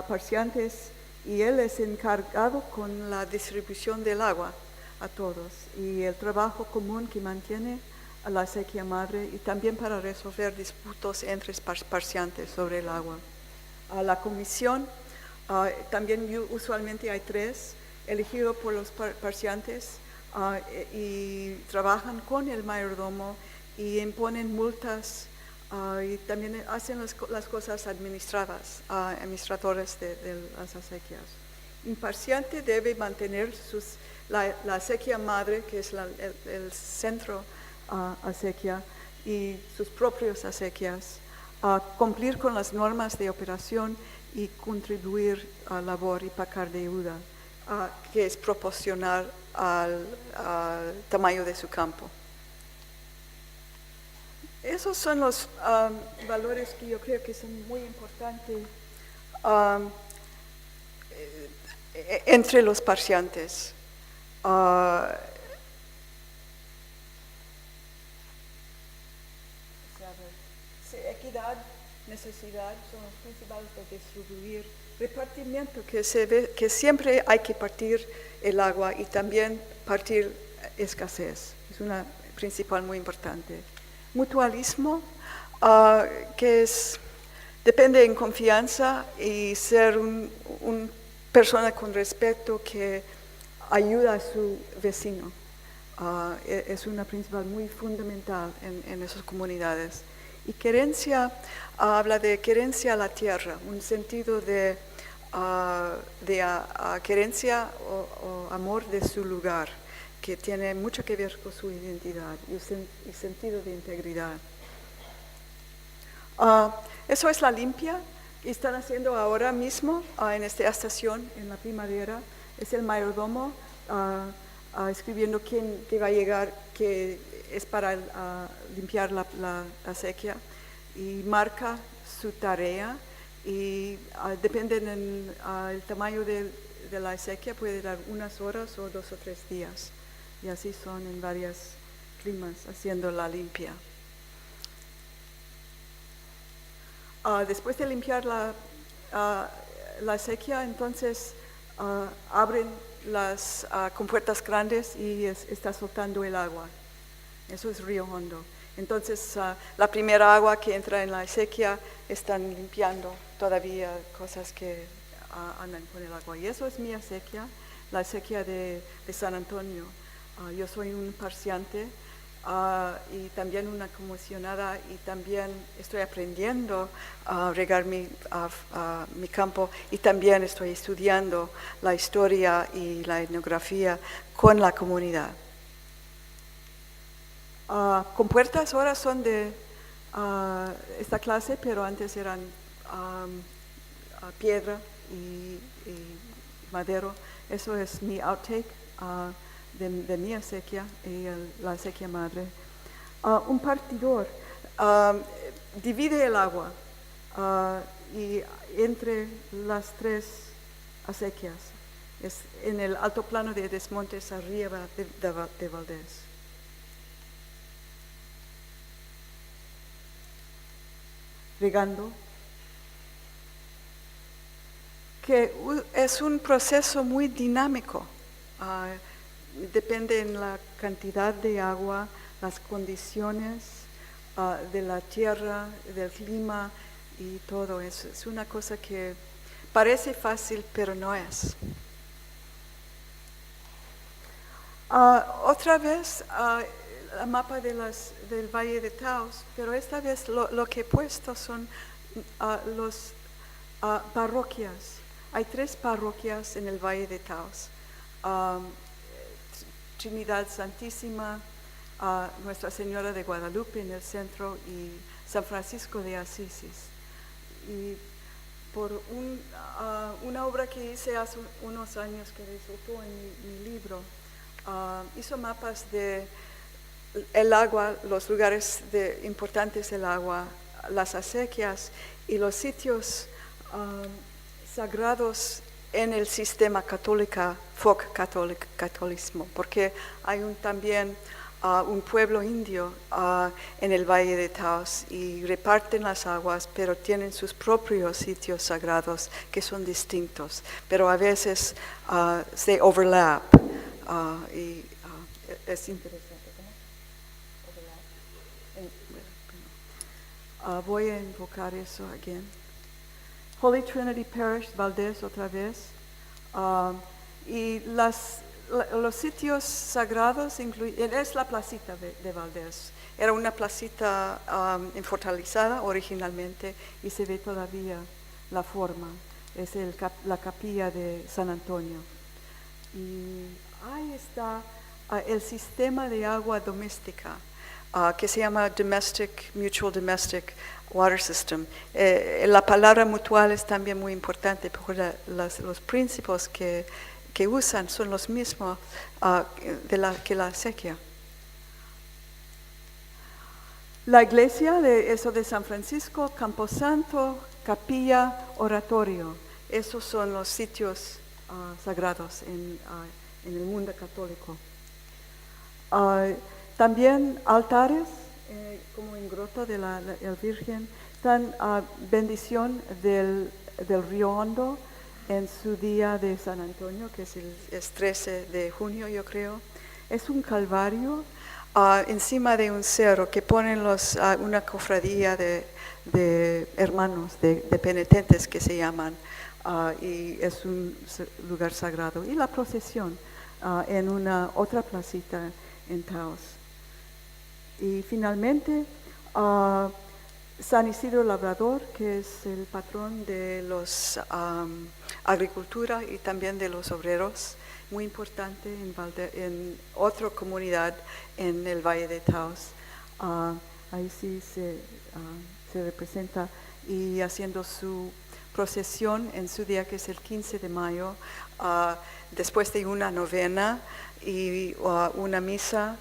parciantes, y él es encargado con la distribución del agua a todos y el trabajo común que mantiene a la acequia madre y también para resolver disputas entre parciantes sobre el agua. La comisión, también usualmente hay 3, elegidos por los parciantes y trabajan con el mayordomo y imponen multas y también hacen las cosas administradores de las acequias. Un parciante debe mantener la acequia madre, que es el centro acequia, y sus propias acequias, cumplir con las normas de operación y contribuir a labor y pagar deuda, que es proporcional al tamaño de su campo. Esos son los valores que yo creo que son muy importantes entre los parciantes. Equidad, necesidad son los principales de distribuir. Repartimiento, que siempre hay que partir el agua y también partir escasez. Es una principal muy importante. Mutualismo, que depende en confianza y ser una persona con respeto que ayuda a su vecino. Es una principal muy fundamental en esas comunidades. Y querencia, habla de querencia a la tierra, un sentido de querencia o amor de su lugar, que tiene mucho que ver con su identidad y sentido de integridad. Eso es la limpia que están haciendo ahora mismo en esta estación, en la primavera. Es el mayordomo escribiendo quién que va a llegar, que es para limpiar la acequia, y marca su tarea y depende del tamaño de la acequia, puede dar unas horas o 2 o 3 días. Y así son en varios climas haciendo la limpia. Después de limpiar la acequia, entonces abren las compuertas grandes y está soltando el agua. Eso es Río Hondo. Entonces la primera agua que entra en la acequia están limpiando todavía cosas que andan con el agua. Y eso es mi acequia, la acequia de San Antonio. Yo soy un parciante y también una comisionada, y también estoy aprendiendo a regar mi campo, y también estoy estudiando la historia y la etnografía con la comunidad. Compuertas ahora son de esta clase, pero antes eran piedra y madero. Eso es mi outtake de mi acequia y la acequia madre. Un partidor divide el agua y entre las tres acequias. Es en el alto plano de Desmontes arriba de Valdés. Regando, que es un proceso muy dinámico. Depende en la cantidad de agua, las condiciones de la tierra, del clima y todo eso. Es una cosa que parece fácil, pero no es. Otra vez, el mapa del Valle de Taos, pero esta vez lo que he puesto son las parroquias. Hay 3 parroquias en el Valle de Taos. Trinidad Santísima, Nuestra Señora de Guadalupe en el centro y San Francisco de Asís. Y por una obra que hice hace unos años que resultó en mi libro, hizo mapas de el agua, los lugares importantes del agua, las acequias y los sitios sagrados en el sistema catolicismo, porque hay también un pueblo indio en el Valle de Taos y reparten las aguas, pero tienen sus propios sitios sagrados que son distintos, pero a veces se overlap y es interesante. Voy a invocar eso again. Holy Trinity Parish, Valdés otra vez. Y los sitios sagrados es la placita de Valdés. Era una placita fortalecida originalmente y se ve todavía la forma. Es la capilla de San Antonio. Y ahí está el sistema de agua doméstica. Que se llama Mutual Domestic Water System. La palabra mutual es también muy importante porque los principios que usan son los mismos que la acequia. La iglesia de San Francisco, Camposanto, capilla, oratorio. Esos son los sitios sagrados en el mundo católico. También altares, como en Grotto de la Virgen, dan bendición del Río Hondo en su día de San Antonio, que es 13 de junio, yo creo. Es un calvario encima de un cerro que ponen una cofradía de hermanos, de penitentes que se llaman, y es un lugar sagrado. Y la procesión en una otra placita en Taos. Y finalmente, San Isidro Labrador, que es el patrón de los agricultura y también de los obreros, muy importante en otra comunidad en el Valle de Taos. Ahí sí se representa y haciendo su procesión en su día, que es el 15 de mayo, después de una novena y una misa,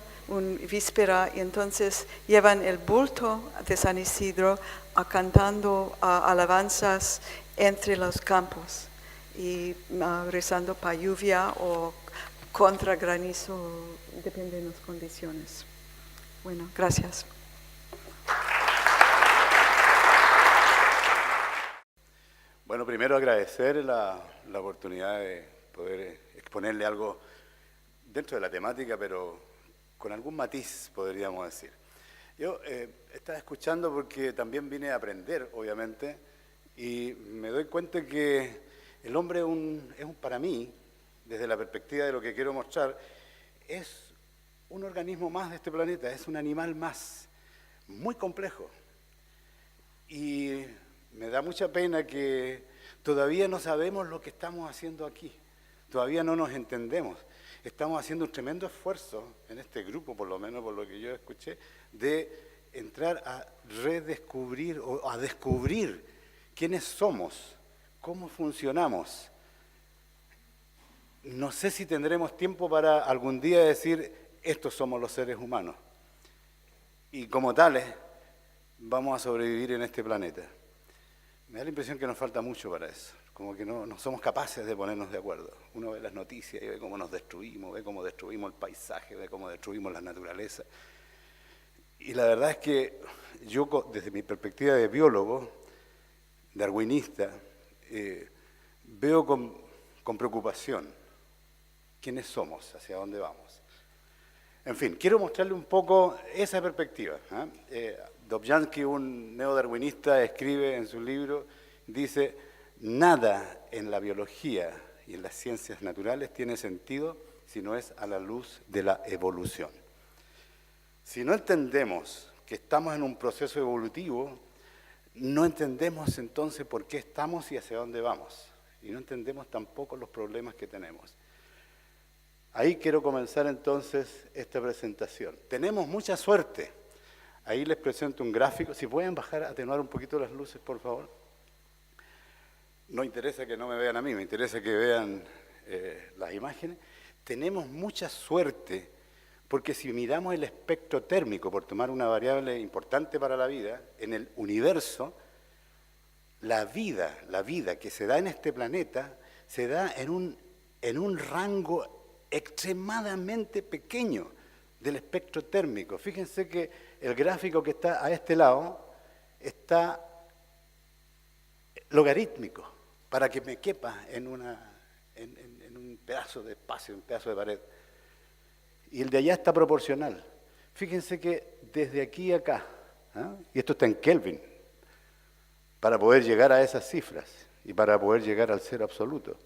víspera, y entonces llevan el bulto de San Isidro cantando alabanzas entre los campos y rezando para lluvia o contra granizo, depende de las condiciones. Bueno, gracias. Bueno, primero agradecer la oportunidad de poder exponerle algo dentro de la temática, pero con algún matiz, podríamos decir. Yo estaba escuchando porque también vine a aprender, obviamente, y me doy cuenta que el hombre para mí, desde la perspectiva de lo que quiero mostrar, es un organismo más de este planeta, es un animal más, muy complejo. Y me da mucha pena que todavía no sabemos lo que estamos haciendo aquí, todavía no nos entendemos. Estamos haciendo un tremendo esfuerzo en este grupo, por lo menos por lo que yo escuché, de entrar a redescubrir o a descubrir quiénes somos, cómo funcionamos. No sé si tendremos tiempo para algún día decir, estos somos los seres humanos. Y como tales, vamos a sobrevivir en este planeta. Me da la impresión que nos falta mucho para eso, como que no somos capaces de ponernos de acuerdo. Uno ve las noticias y ve cómo nos destruimos, ve cómo destruimos el paisaje, ve cómo destruimos la naturaleza. Y la verdad es que yo, desde mi perspectiva de biólogo, darwinista, veo con preocupación quiénes somos, hacia dónde vamos. En fin, quiero mostrarle un poco esa perspectiva. Dobzhansky, un neodarwinista, escribe en su libro, dice, nada en la biología y en las ciencias naturales tiene sentido si no es a la luz de la evolución. Si no entendemos que estamos en un proceso evolutivo, no entendemos entonces por qué estamos y hacia dónde vamos. Y no entendemos tampoco los problemas que tenemos. Ahí quiero comenzar entonces esta presentación. Tenemos mucha suerte. Ahí les presento un gráfico. Si pueden bajar, atenuar un poquito las luces, por favor. No interesa que no me vean a mí, me interesa que vean las imágenes. Tenemos mucha suerte porque si miramos el espectro térmico, por tomar una variable importante para la vida, en el universo, la vida que se da en este planeta, se da en un rango extremadamente pequeño del espectro térmico. Fíjense que el gráfico que está a este lado está logarítmico, para que me quepa en un pedazo de espacio, un pedazo de pared. Y el de allá está proporcional. Fíjense que desde aquí a acá, y esto está en Kelvin, para poder llegar a esas cifras y para poder llegar al cero absoluto.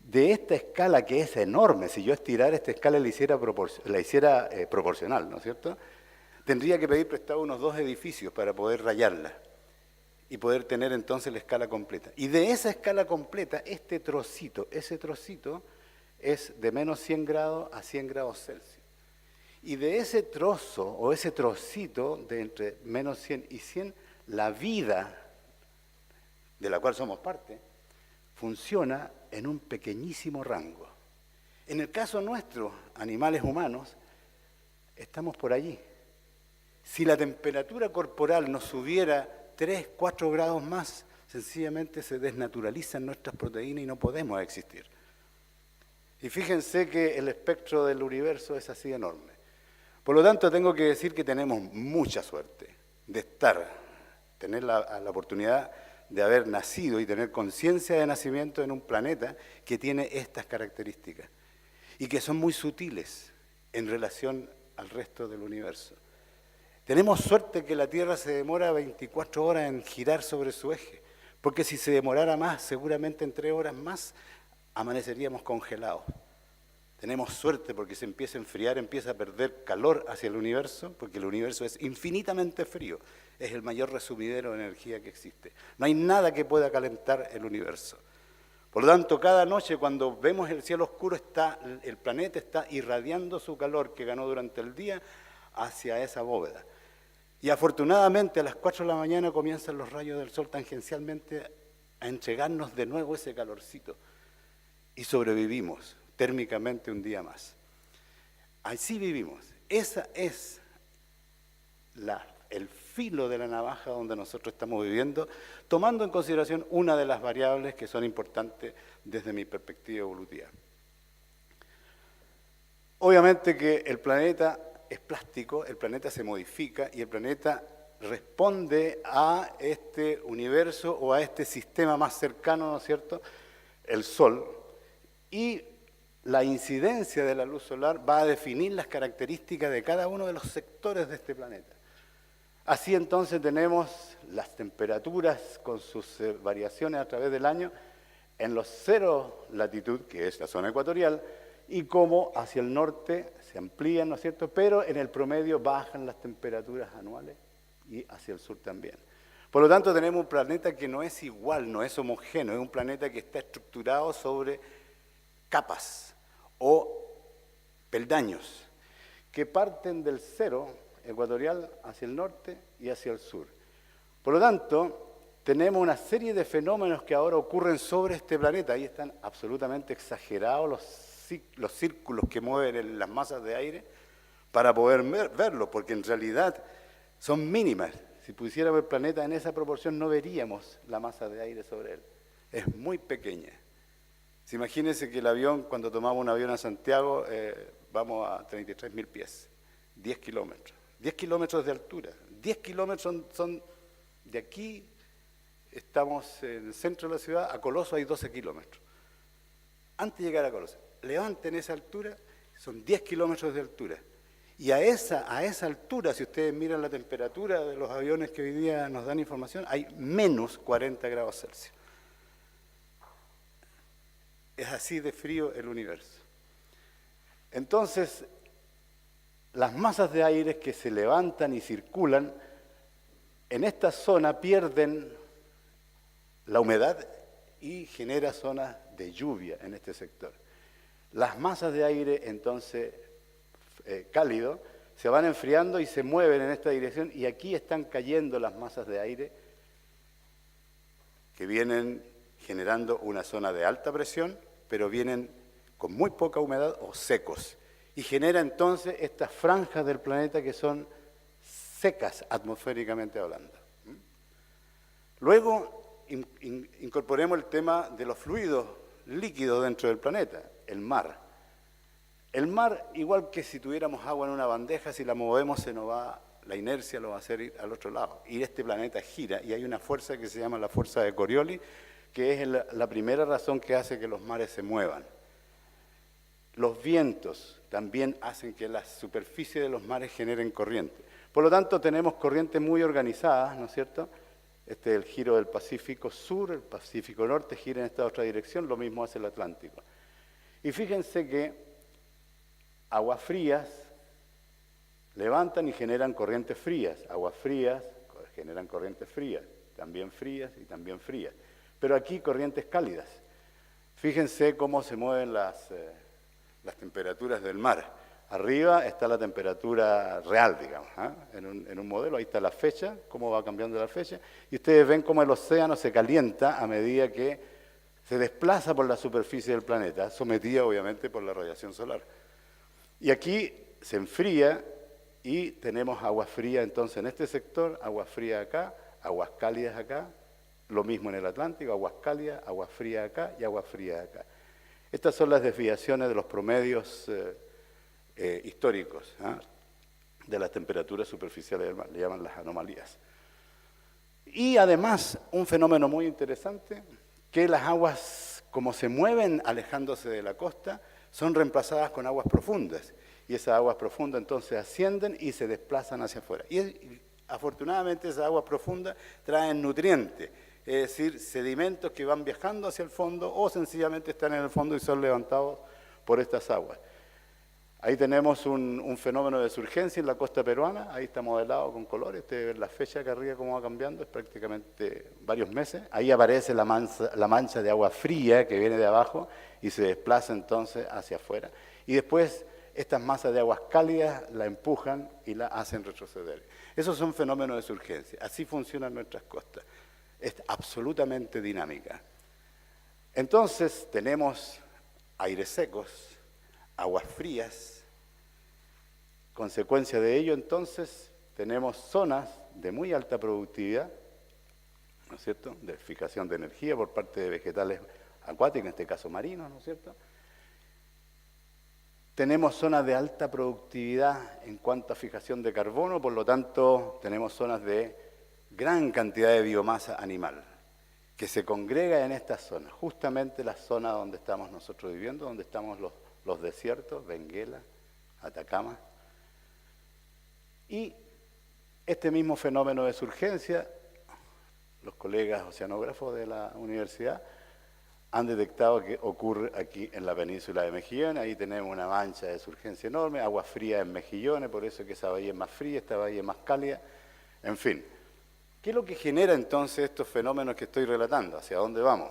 De esta escala que es enorme, si yo estirara esta escala y la hiciera proporcional, ¿no es cierto? Tendría que pedir prestado unos 2 edificios para poder rayarla y poder tener entonces la escala completa. Y de esa escala completa, ese trocito es de menos 100 grados a 100 grados Celsius. Y de ese trozo o ese trocito de entre menos 100 y 100, la vida de la cual somos parte, funciona en un pequeñísimo rango. En el caso nuestro, animales humanos, estamos por allí. Si la temperatura corporal nos subiera 3, 4 grados más, sencillamente se desnaturalizan nuestras proteínas y no podemos existir. Y fíjense que el espectro del universo es así enorme. Por lo tanto, tengo que decir que tenemos mucha suerte de tener la oportunidad de haber nacido y tener conciencia de nacimiento en un planeta que tiene estas características y que son muy sutiles en relación al resto del universo. Tenemos suerte que la Tierra se demora 24 horas en girar sobre su eje, porque si se demorara más, seguramente en 3 horas más, amaneceríamos congelados. Tenemos suerte porque se empieza a enfriar, empieza a perder calor hacia el universo, porque el universo es infinitamente frío, es el mayor resumidero de energía que existe. No hay nada que pueda calentar el universo. Por lo tanto, cada noche cuando vemos el cielo oscuro, el planeta está irradiando su calor que ganó durante el día hacia esa bóveda. Y afortunadamente a las 4 de la mañana comienzan los rayos del sol tangencialmente a entregarnos de nuevo ese calorcito. Y sobrevivimos térmicamente un día más. Así vivimos. Esa es el filo de la navaja donde nosotros estamos viviendo, tomando en consideración una de las variables que son importantes desde mi perspectiva evolutiva. Obviamente que el planeta es plástico, el planeta se modifica y el planeta responde a este universo o a este sistema más cercano, ¿no es cierto?, el Sol, y la incidencia de la luz solar va a definir las características de cada uno de los sectores de este planeta. Así entonces tenemos las temperaturas con sus variaciones a través del año en los 0 latitud, que es la zona ecuatorial, y cómo hacia el norte se amplían, ¿no es cierto?, pero en el promedio bajan las temperaturas anuales y hacia el sur también. Por lo tanto, tenemos un planeta que no es igual, no es homogéneo, es un planeta que está estructurado sobre capas o peldaños que parten del cero ecuatorial hacia el norte y hacia el sur. Por lo tanto, tenemos una serie de fenómenos que ahora ocurren sobre este planeta. Ahí están absolutamente exagerados los círculos que mueven las masas de aire para poder verlo, porque en realidad son mínimas. Si pusiéramos el planeta en esa proporción, no veríamos la masa de aire sobre él. Es muy pequeña. Imagínense que el avión, cuando tomamos un avión a Santiago, vamos a 33.000 pies, 10 kilómetros. 10 kilómetros de altura. 10 kilómetros son de aquí, estamos en el centro de la ciudad, a Coloso hay 12 kilómetros. Antes de llegar a Coloso, levanten esa altura, son 10 kilómetros de altura. Y a esa altura, si ustedes miran la temperatura de los aviones que hoy día nos dan información, hay menos 40 grados Celsius. Es así de frío el universo. Entonces, las masas de aire que se levantan y circulan, en esta zona pierden la humedad y genera zonas de lluvia en este sector. Las masas de aire, entonces, cálido, se van enfriando y se mueven en esta dirección, y aquí están cayendo las masas de aire que vienen generando una zona de alta presión, pero vienen con muy poca humedad o secos, y genera entonces estas franjas del planeta que son secas atmosféricamente hablando. Luego incorporemos el tema de los fluidos líquidos dentro del planeta, el mar. El mar, igual que si tuviéramos agua en una bandeja, si la movemos se nos va, la inercia lo va a hacer ir al otro lado. Y este planeta gira, y hay una fuerza que se llama la fuerza de Coriolis, que es la primera razón que hace que los mares se muevan. Los vientos también hacen que la superficie de los mares generen corriente. Por lo tanto, tenemos corrientes muy organizadas, ¿no es cierto? Este es el giro del Pacífico Sur, el Pacífico Norte gira en esta otra dirección, lo mismo hace el Atlántico. Y fíjense que aguas frías levantan y generan corrientes frías, aguas frías generan corrientes frías y también frías. Pero aquí corrientes cálidas. Fíjense cómo se mueven las temperaturas del mar. Arriba está la temperatura real, digamos, ¿eh? en un modelo, ahí está la fecha, cómo va cambiando la fecha, y ustedes ven cómo el océano se calienta a medida que se desplaza por la superficie del planeta, sometida obviamente por la radiación solar. Y aquí se enfría y tenemos agua fría entonces en este sector, agua fría acá, aguas cálidas acá, lo mismo en el Atlántico, aguas cálidas, agua fría acá y agua fría acá. Estas son las desviaciones de los promedios históricos de las temperaturas superficiales del mar, le llaman las anomalías. Y además, un fenómeno muy interesante, que las aguas, como se mueven alejándose de la costa, son reemplazadas con aguas profundas, y esas aguas profundas entonces ascienden y se desplazan hacia afuera. Y afortunadamente esas aguas profundas traen nutrientes, es decir, sedimentos que van viajando hacia el fondo o sencillamente están en el fondo y son levantados por estas aguas. Ahí tenemos un fenómeno de surgencia en la costa peruana, ahí está modelado con colores, ustedes ven la fecha acá arriba cómo va cambiando, es prácticamente varios meses. Ahí aparece la mancha de agua fría que viene de abajo y se desplaza entonces hacia afuera. Y después estas masas de aguas cálidas la empujan y la hacen retroceder. Esos son fenómenos de surgencia, así funcionan nuestras costas, es absolutamente dinámica. Entonces tenemos aires secos, aguas frías. Consecuencia de ello, entonces, tenemos zonas de muy alta productividad, ¿no es cierto?, de fijación de energía por parte de vegetales acuáticos, en este caso marinos, ¿no es cierto? Tenemos zonas de alta productividad en cuanto a fijación de carbono, por lo tanto, tenemos zonas de gran cantidad de biomasa animal, que se congrega en estas zonas, justamente la zona donde estamos nosotros viviendo, donde estamos los desiertos, Benguela, Atacama. Y este mismo fenómeno de surgencia, los colegas oceanógrafos de la universidad han detectado que ocurre aquí en la península de Mejillones. Ahí tenemos una mancha de surgencia enorme, agua fría en Mejillones, por eso es que esa bahía es más fría, esta bahía es más cálida. En fin, ¿qué es lo que genera entonces estos fenómenos que estoy relatando? ¿Hacia dónde vamos?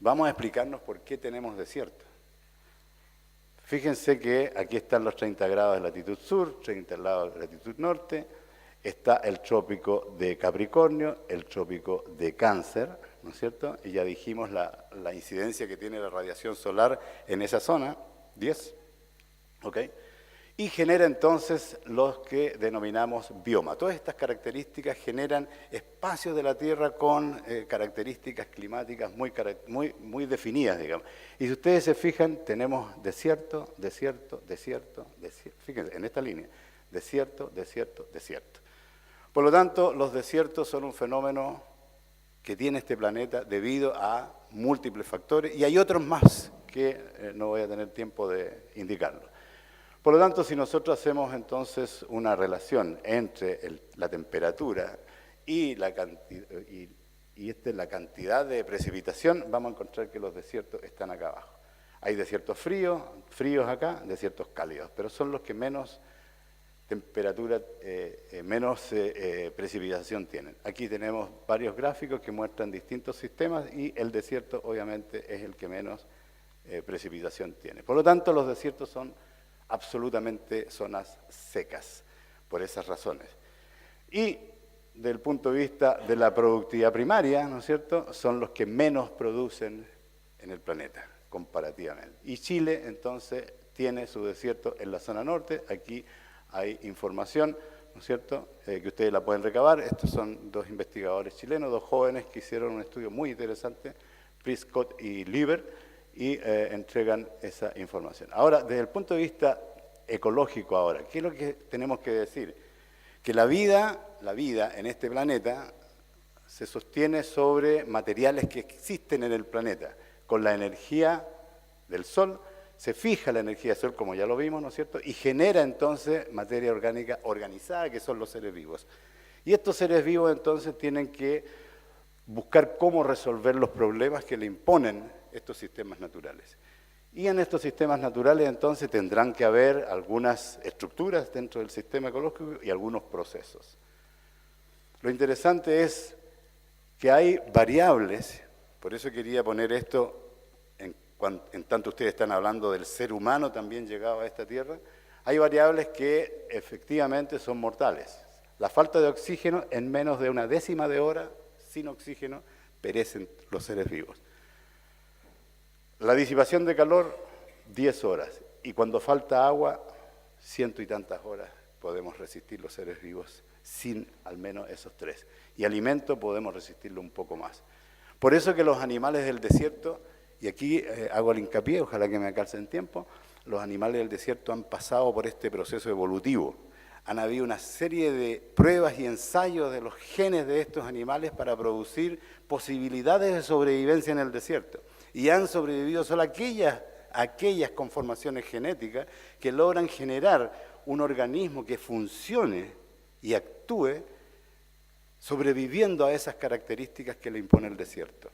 Vamos a explicarnos por qué tenemos desierto. Fíjense que aquí están los 30 grados de latitud sur, 30 grados de latitud norte, está el trópico de Capricornio, el trópico de Cáncer, ¿no es cierto? Y ya dijimos la incidencia que tiene la radiación solar en esa zona, 10, ¿ok? Y genera entonces los que denominamos bioma. Todas estas características generan espacios de la Tierra con características climáticas muy definidas, digamos. Y si ustedes se fijan, tenemos desierto, desierto, desierto, desierto. Fíjense, en esta línea, desierto, desierto, desierto. Por lo tanto, los desiertos son un fenómeno que tiene este planeta debido a múltiples factores, y hay otros más que no voy a tener tiempo de indicarlo. Por lo tanto, si nosotros hacemos entonces una relación entre la temperatura y la cantidad de precipitación, vamos a encontrar que los desiertos están acá abajo. Hay desiertos fríos acá, desiertos cálidos, pero son los que menos temperatura, menos precipitación tienen. Aquí tenemos varios gráficos que muestran distintos sistemas y el desierto obviamente es el que menos precipitación tiene. Por lo tanto, los desiertos son absolutamente zonas secas, por esas razones. Y del punto de vista de la productividad primaria, ¿no es cierto?, son los que menos producen en el planeta, comparativamente. Y Chile, entonces, tiene su desierto en la zona norte. Aquí hay información, ¿no es cierto?, que ustedes la pueden recabar. Estos son dos investigadores chilenos, dos jóvenes que hicieron un estudio muy interesante, Prescott y Lieber, y entregan esa información. Ahora, desde el punto de vista ecológico ahora, ¿qué es lo que tenemos que decir? Que la vida en este planeta se sostiene sobre materiales que existen en el planeta. Con la energía del Sol, se fija la energía del Sol, como ya lo vimos, ¿no es cierto?, y genera entonces materia orgánica organizada, que son los seres vivos. Y estos seres vivos entonces tienen que buscar cómo resolver los problemas que le imponen estos sistemas naturales. Y en estos sistemas naturales entonces tendrán que haber algunas estructuras dentro del sistema ecológico y algunos procesos. Lo interesante es que hay variables, por eso quería poner esto, en tanto ustedes están hablando del ser humano también llegado a esta tierra, hay variables que efectivamente son mortales. La falta de oxígeno, en menos de una décima de hora, sin oxígeno, perecen los seres vivos. La disipación de calor, 10 horas. Y cuando falta agua, 100 y tantas horas podemos resistir los seres vivos sin al menos esos 3. Y alimento podemos resistirlo un poco más. Por eso que los animales del desierto, y aquí hago el hincapié, ojalá que me alcance en tiempo, los animales del desierto han pasado por este proceso evolutivo. Han habido una serie de pruebas y ensayos de los genes de estos animales para producir posibilidades de sobrevivencia en el desierto. Y han sobrevivido solo aquellas conformaciones genéticas que logran generar un organismo que funcione y actúe sobreviviendo a esas características que le impone el desierto.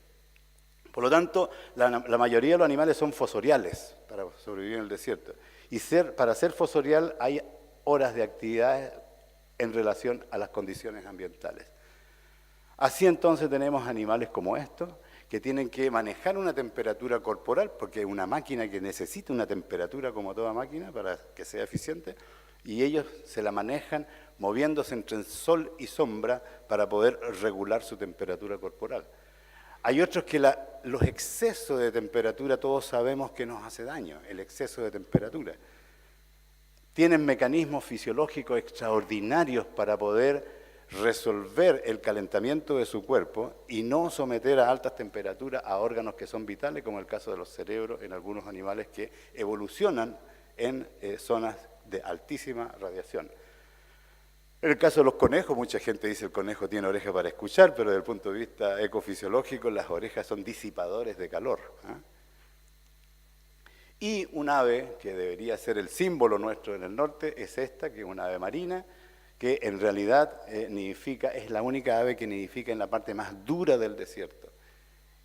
Por lo tanto, la mayoría de los animales son fosoriales para sobrevivir en el desierto. Y para ser fosorial hay horas de actividades en relación a las condiciones ambientales. Así entonces tenemos animales como estos, que tienen que manejar una temperatura corporal, porque es una máquina que necesita una temperatura como toda máquina para que sea eficiente, y ellos se la manejan moviéndose entre sol y sombra para poder regular su temperatura corporal. Hay otros que los excesos de temperatura todos sabemos que nos hace daño, el exceso de temperatura. Tienen mecanismos fisiológicos extraordinarios para poder resolver el calentamiento de su cuerpo y no someter a altas temperaturas a órganos que son vitales, como el caso de los cerebros en algunos animales que evolucionan en zonas de altísima radiación. En el caso de los conejos, mucha gente dice que el conejo tiene oreja para escuchar, pero desde el punto de vista ecofisiológico las orejas son disipadores de calor. Y un ave que debería ser el símbolo nuestro en el norte es esta, que es una ave marina, que en realidad nidifica, es la única ave que nidifica en la parte más dura del desierto.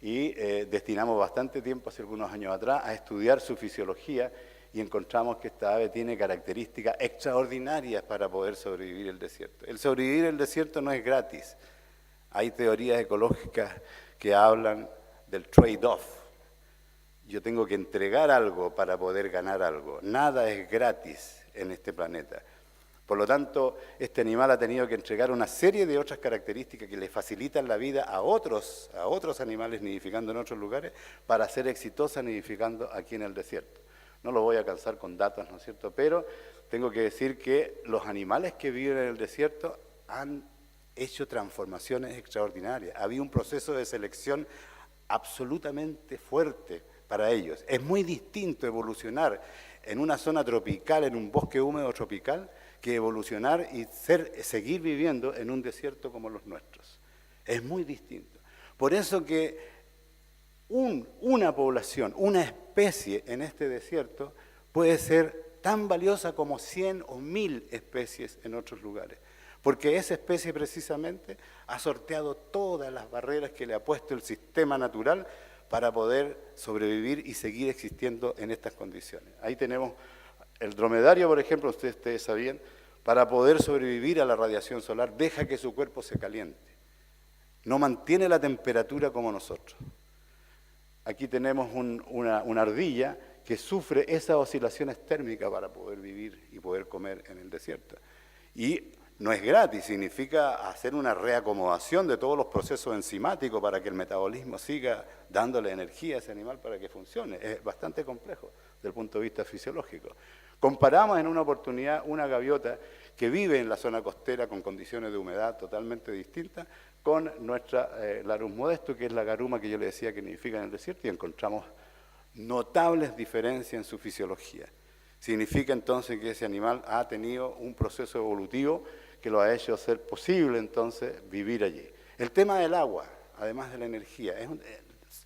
y destinamos bastante tiempo, hace algunos años atrás, a estudiar su fisiología y encontramos que esta ave tiene características extraordinarias para poder sobrevivir el desierto. El sobrevivir el desierto no es gratis. Hay teorías ecológicas que hablan del trade-off. Yo tengo que entregar algo para poder ganar algo. Nada es gratis en este planeta. Por lo tanto, este animal ha tenido que entregar una serie de otras características que le facilitan la vida a otros animales nidificando en otros lugares para ser exitosa nidificando aquí en el desierto. No lo voy a cansar con datos, ¿no es cierto? Pero tengo que decir que los animales que viven en el desierto han hecho transformaciones extraordinarias. Había un proceso de selección absolutamente fuerte para ellos. Es muy distinto evolucionar en una zona tropical, en un bosque húmedo tropical, que evolucionar y seguir viviendo en un desierto como los nuestros. Es muy distinto. Por eso que una población, una especie en este desierto puede ser tan valiosa como 100 o 1000 especies en otros lugares. Porque esa especie precisamente ha sorteado todas las barreras que le ha puesto el sistema natural para poder sobrevivir y seguir existiendo en estas condiciones. Ahí tenemos el dromedario, por ejemplo, ustedes sabían, para poder sobrevivir a la radiación solar, deja que su cuerpo se caliente. No mantiene la temperatura como nosotros. Aquí tenemos una ardilla que sufre esas oscilaciones térmicas para poder vivir y poder comer en el desierto. Y no es gratis, significa hacer una reacomodación de todos los procesos enzimáticos para que el metabolismo siga dándole energía a ese animal para que funcione. Es bastante complejo desde el punto de vista fisiológico. Comparamos en una oportunidad una gaviota que vive en la zona costera con condiciones de humedad totalmente distintas con nuestra Larus modesto, que es la garuma que yo le decía que nidifica en el desierto, y encontramos notables diferencias en su fisiología. Significa entonces que ese animal ha tenido un proceso evolutivo que lo ha hecho ser posible entonces vivir allí. El tema del agua, además de la energía,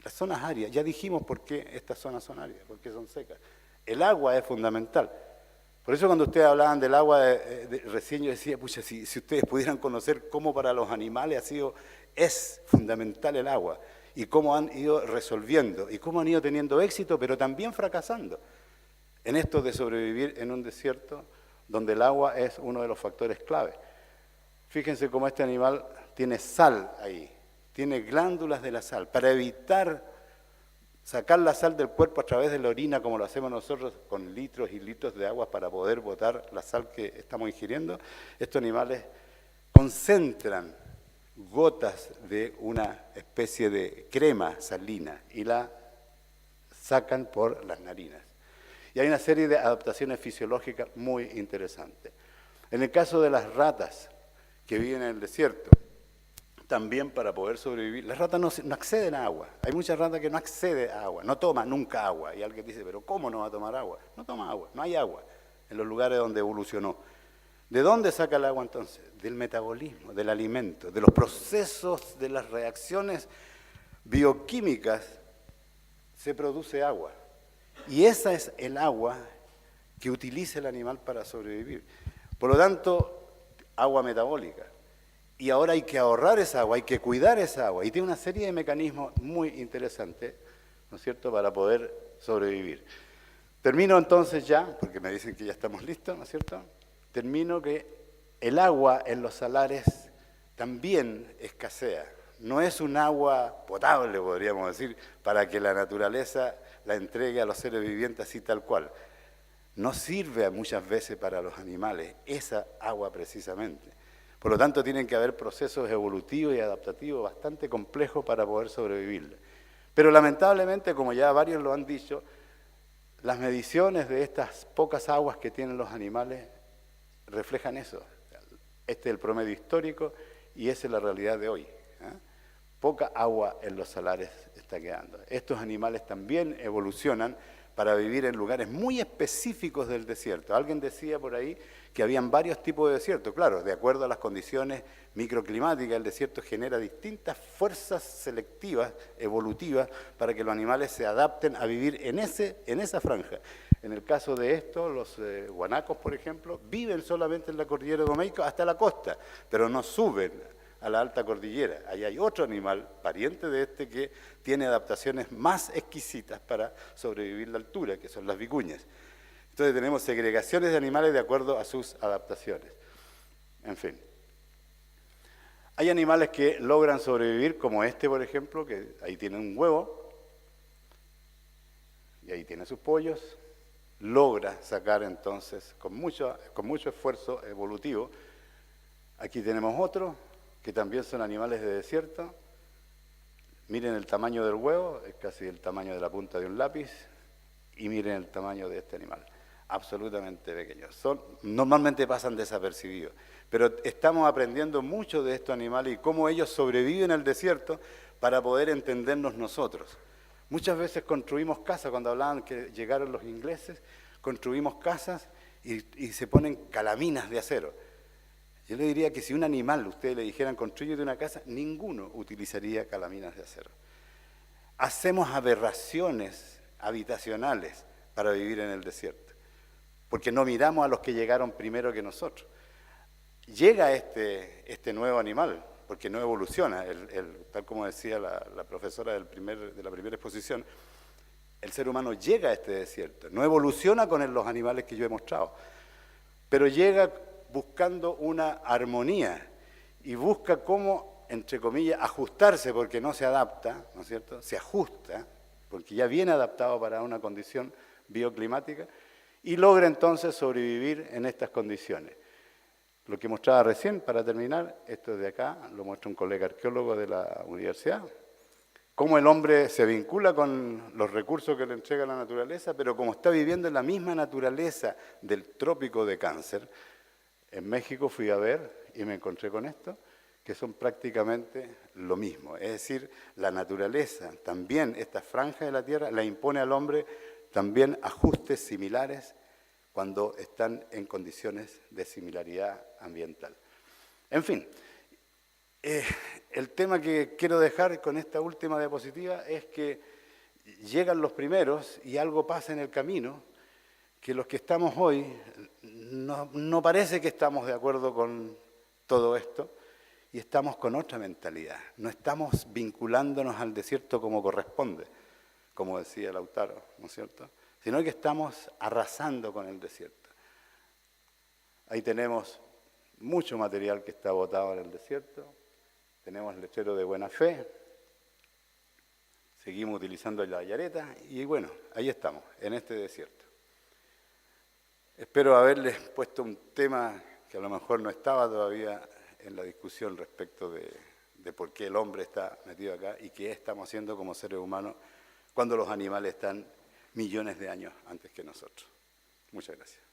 las zonas áridas, ya dijimos por qué estas zonas son áridas, por qué son secas. El agua es fundamental. Por eso cuando ustedes hablaban del agua, recién yo decía, pucha, si ustedes pudieran conocer cómo para los animales es fundamental el agua, y cómo han ido resolviendo, y cómo han ido teniendo éxito, pero también fracasando en esto de sobrevivir en un desierto donde el agua es uno de los factores clave. Fíjense cómo este animal tiene sal ahí, tiene glándulas de la sal, para evitar sacar la sal del cuerpo a través de la orina, como lo hacemos nosotros con litros y litros de agua para poder botar la sal que estamos ingiriendo. Estos animales concentran gotas de una especie de crema salina y la sacan por las narinas. Y hay una serie de adaptaciones fisiológicas muy interesantes. En el caso de las ratas que viven en el desierto, también para poder sobrevivir, las ratas no acceden a agua. Hay muchas ratas que no acceden a agua, no toman nunca agua. Y alguien dice, pero ¿cómo no va a tomar agua? No toma agua, no hay agua en los lugares donde evolucionó. ¿De dónde saca el agua entonces? Del metabolismo, del alimento, de los procesos, de las reacciones bioquímicas, se produce agua. Y esa es el agua que utiliza el animal para sobrevivir. Por lo tanto, agua metabólica. Y ahora hay que ahorrar esa agua, hay que cuidar esa agua. Y tiene una serie de mecanismos muy interesantes, ¿no es cierto?, para poder sobrevivir. Termino entonces ya, porque me dicen que ya estamos listos, ¿no es cierto? Termino que el agua en los salares también escasea. No es un agua potable, podríamos decir, para que la naturaleza la entregue a los seres vivientes así tal cual. No sirve muchas veces para los animales esa agua precisamente. Por lo tanto, tienen que haber procesos evolutivos y adaptativos bastante complejos para poder sobrevivir. Pero lamentablemente, como ya varios lo han dicho, las mediciones de estas pocas aguas que tienen los animales reflejan eso. Este es el promedio histórico y esa es la realidad de hoy. Poca agua en los salares está quedando. Estos animales también evolucionan para vivir en lugares muy específicos del desierto. Alguien decía por ahí que habían varios tipos de desierto. Claro, de acuerdo a las condiciones microclimáticas, el desierto genera distintas fuerzas selectivas, evolutivas, para que los animales se adapten a vivir en esa franja. En el caso de esto, los guanacos, por ejemplo, viven solamente en la cordillera de Domeico hasta la costa, pero no suben a la alta cordillera. Ahí hay otro animal, pariente de este, que tiene adaptaciones más exquisitas para sobrevivir la altura, que son las vicuñas. Entonces tenemos segregaciones de animales de acuerdo a sus adaptaciones. En fin. Hay animales que logran sobrevivir, como este, por ejemplo, que ahí tiene un huevo, y ahí tiene sus pollos, logra sacar entonces, con mucho esfuerzo evolutivo. Aquí tenemos otro, que también son animales de desierto. Miren el tamaño del huevo, es casi el tamaño de la punta de un lápiz, y miren el tamaño de este animal, absolutamente pequeños. Normalmente pasan desapercibidos, pero estamos aprendiendo mucho de estos animales y cómo ellos sobreviven en el desierto para poder entendernos nosotros. Muchas veces construimos casas, cuando hablaban que llegaron los ingleses, construimos casas y se ponen calaminas de acero. Yo le diría que si un animal, ustedes le dijeran construyete una casa, ninguno utilizaría calaminas de acero. Hacemos aberraciones habitacionales para vivir en el desierto, porque no miramos a los que llegaron primero que nosotros. Llega este nuevo animal, porque no evoluciona, tal como decía la profesora de la primera exposición, el ser humano llega a este desierto, no evoluciona con los animales que yo he mostrado, pero llega buscando una armonía y busca cómo, entre comillas, ajustarse, porque no se adapta, ¿no es cierto? Se ajusta, porque ya viene adaptado para una condición bioclimática y logra entonces sobrevivir en estas condiciones. Lo que mostraba recién, para terminar, esto de acá, lo muestra un colega arqueólogo de la universidad, cómo el hombre se vincula con los recursos que le entrega la naturaleza, pero como está viviendo en la misma naturaleza del trópico de Cáncer, en México fui a ver y me encontré con esto, que son prácticamente lo mismo. Es decir, la naturaleza, también esta franja de la Tierra, la impone al hombre también ajustes similares cuando están en condiciones de similaridad ambiental. En fin, el tema que quiero dejar con esta última diapositiva es que llegan los primeros y algo pasa en el camino, que los que estamos hoy no parece que estamos de acuerdo con todo esto y estamos con otra mentalidad. No estamos vinculándonos al desierto como corresponde, como decía Lautaro, ¿no es cierto? Sino que estamos arrasando con el desierto. Ahí tenemos mucho material que está botado en el desierto, tenemos el letrero de Buena Fe, seguimos utilizando la yareta y bueno, ahí estamos, en este desierto. Espero haberles puesto un tema que a lo mejor no estaba todavía en la discusión respecto de por qué el hombre está metido acá y qué estamos haciendo como seres humanos cuando los animales están millones de años antes que nosotros. Muchas gracias.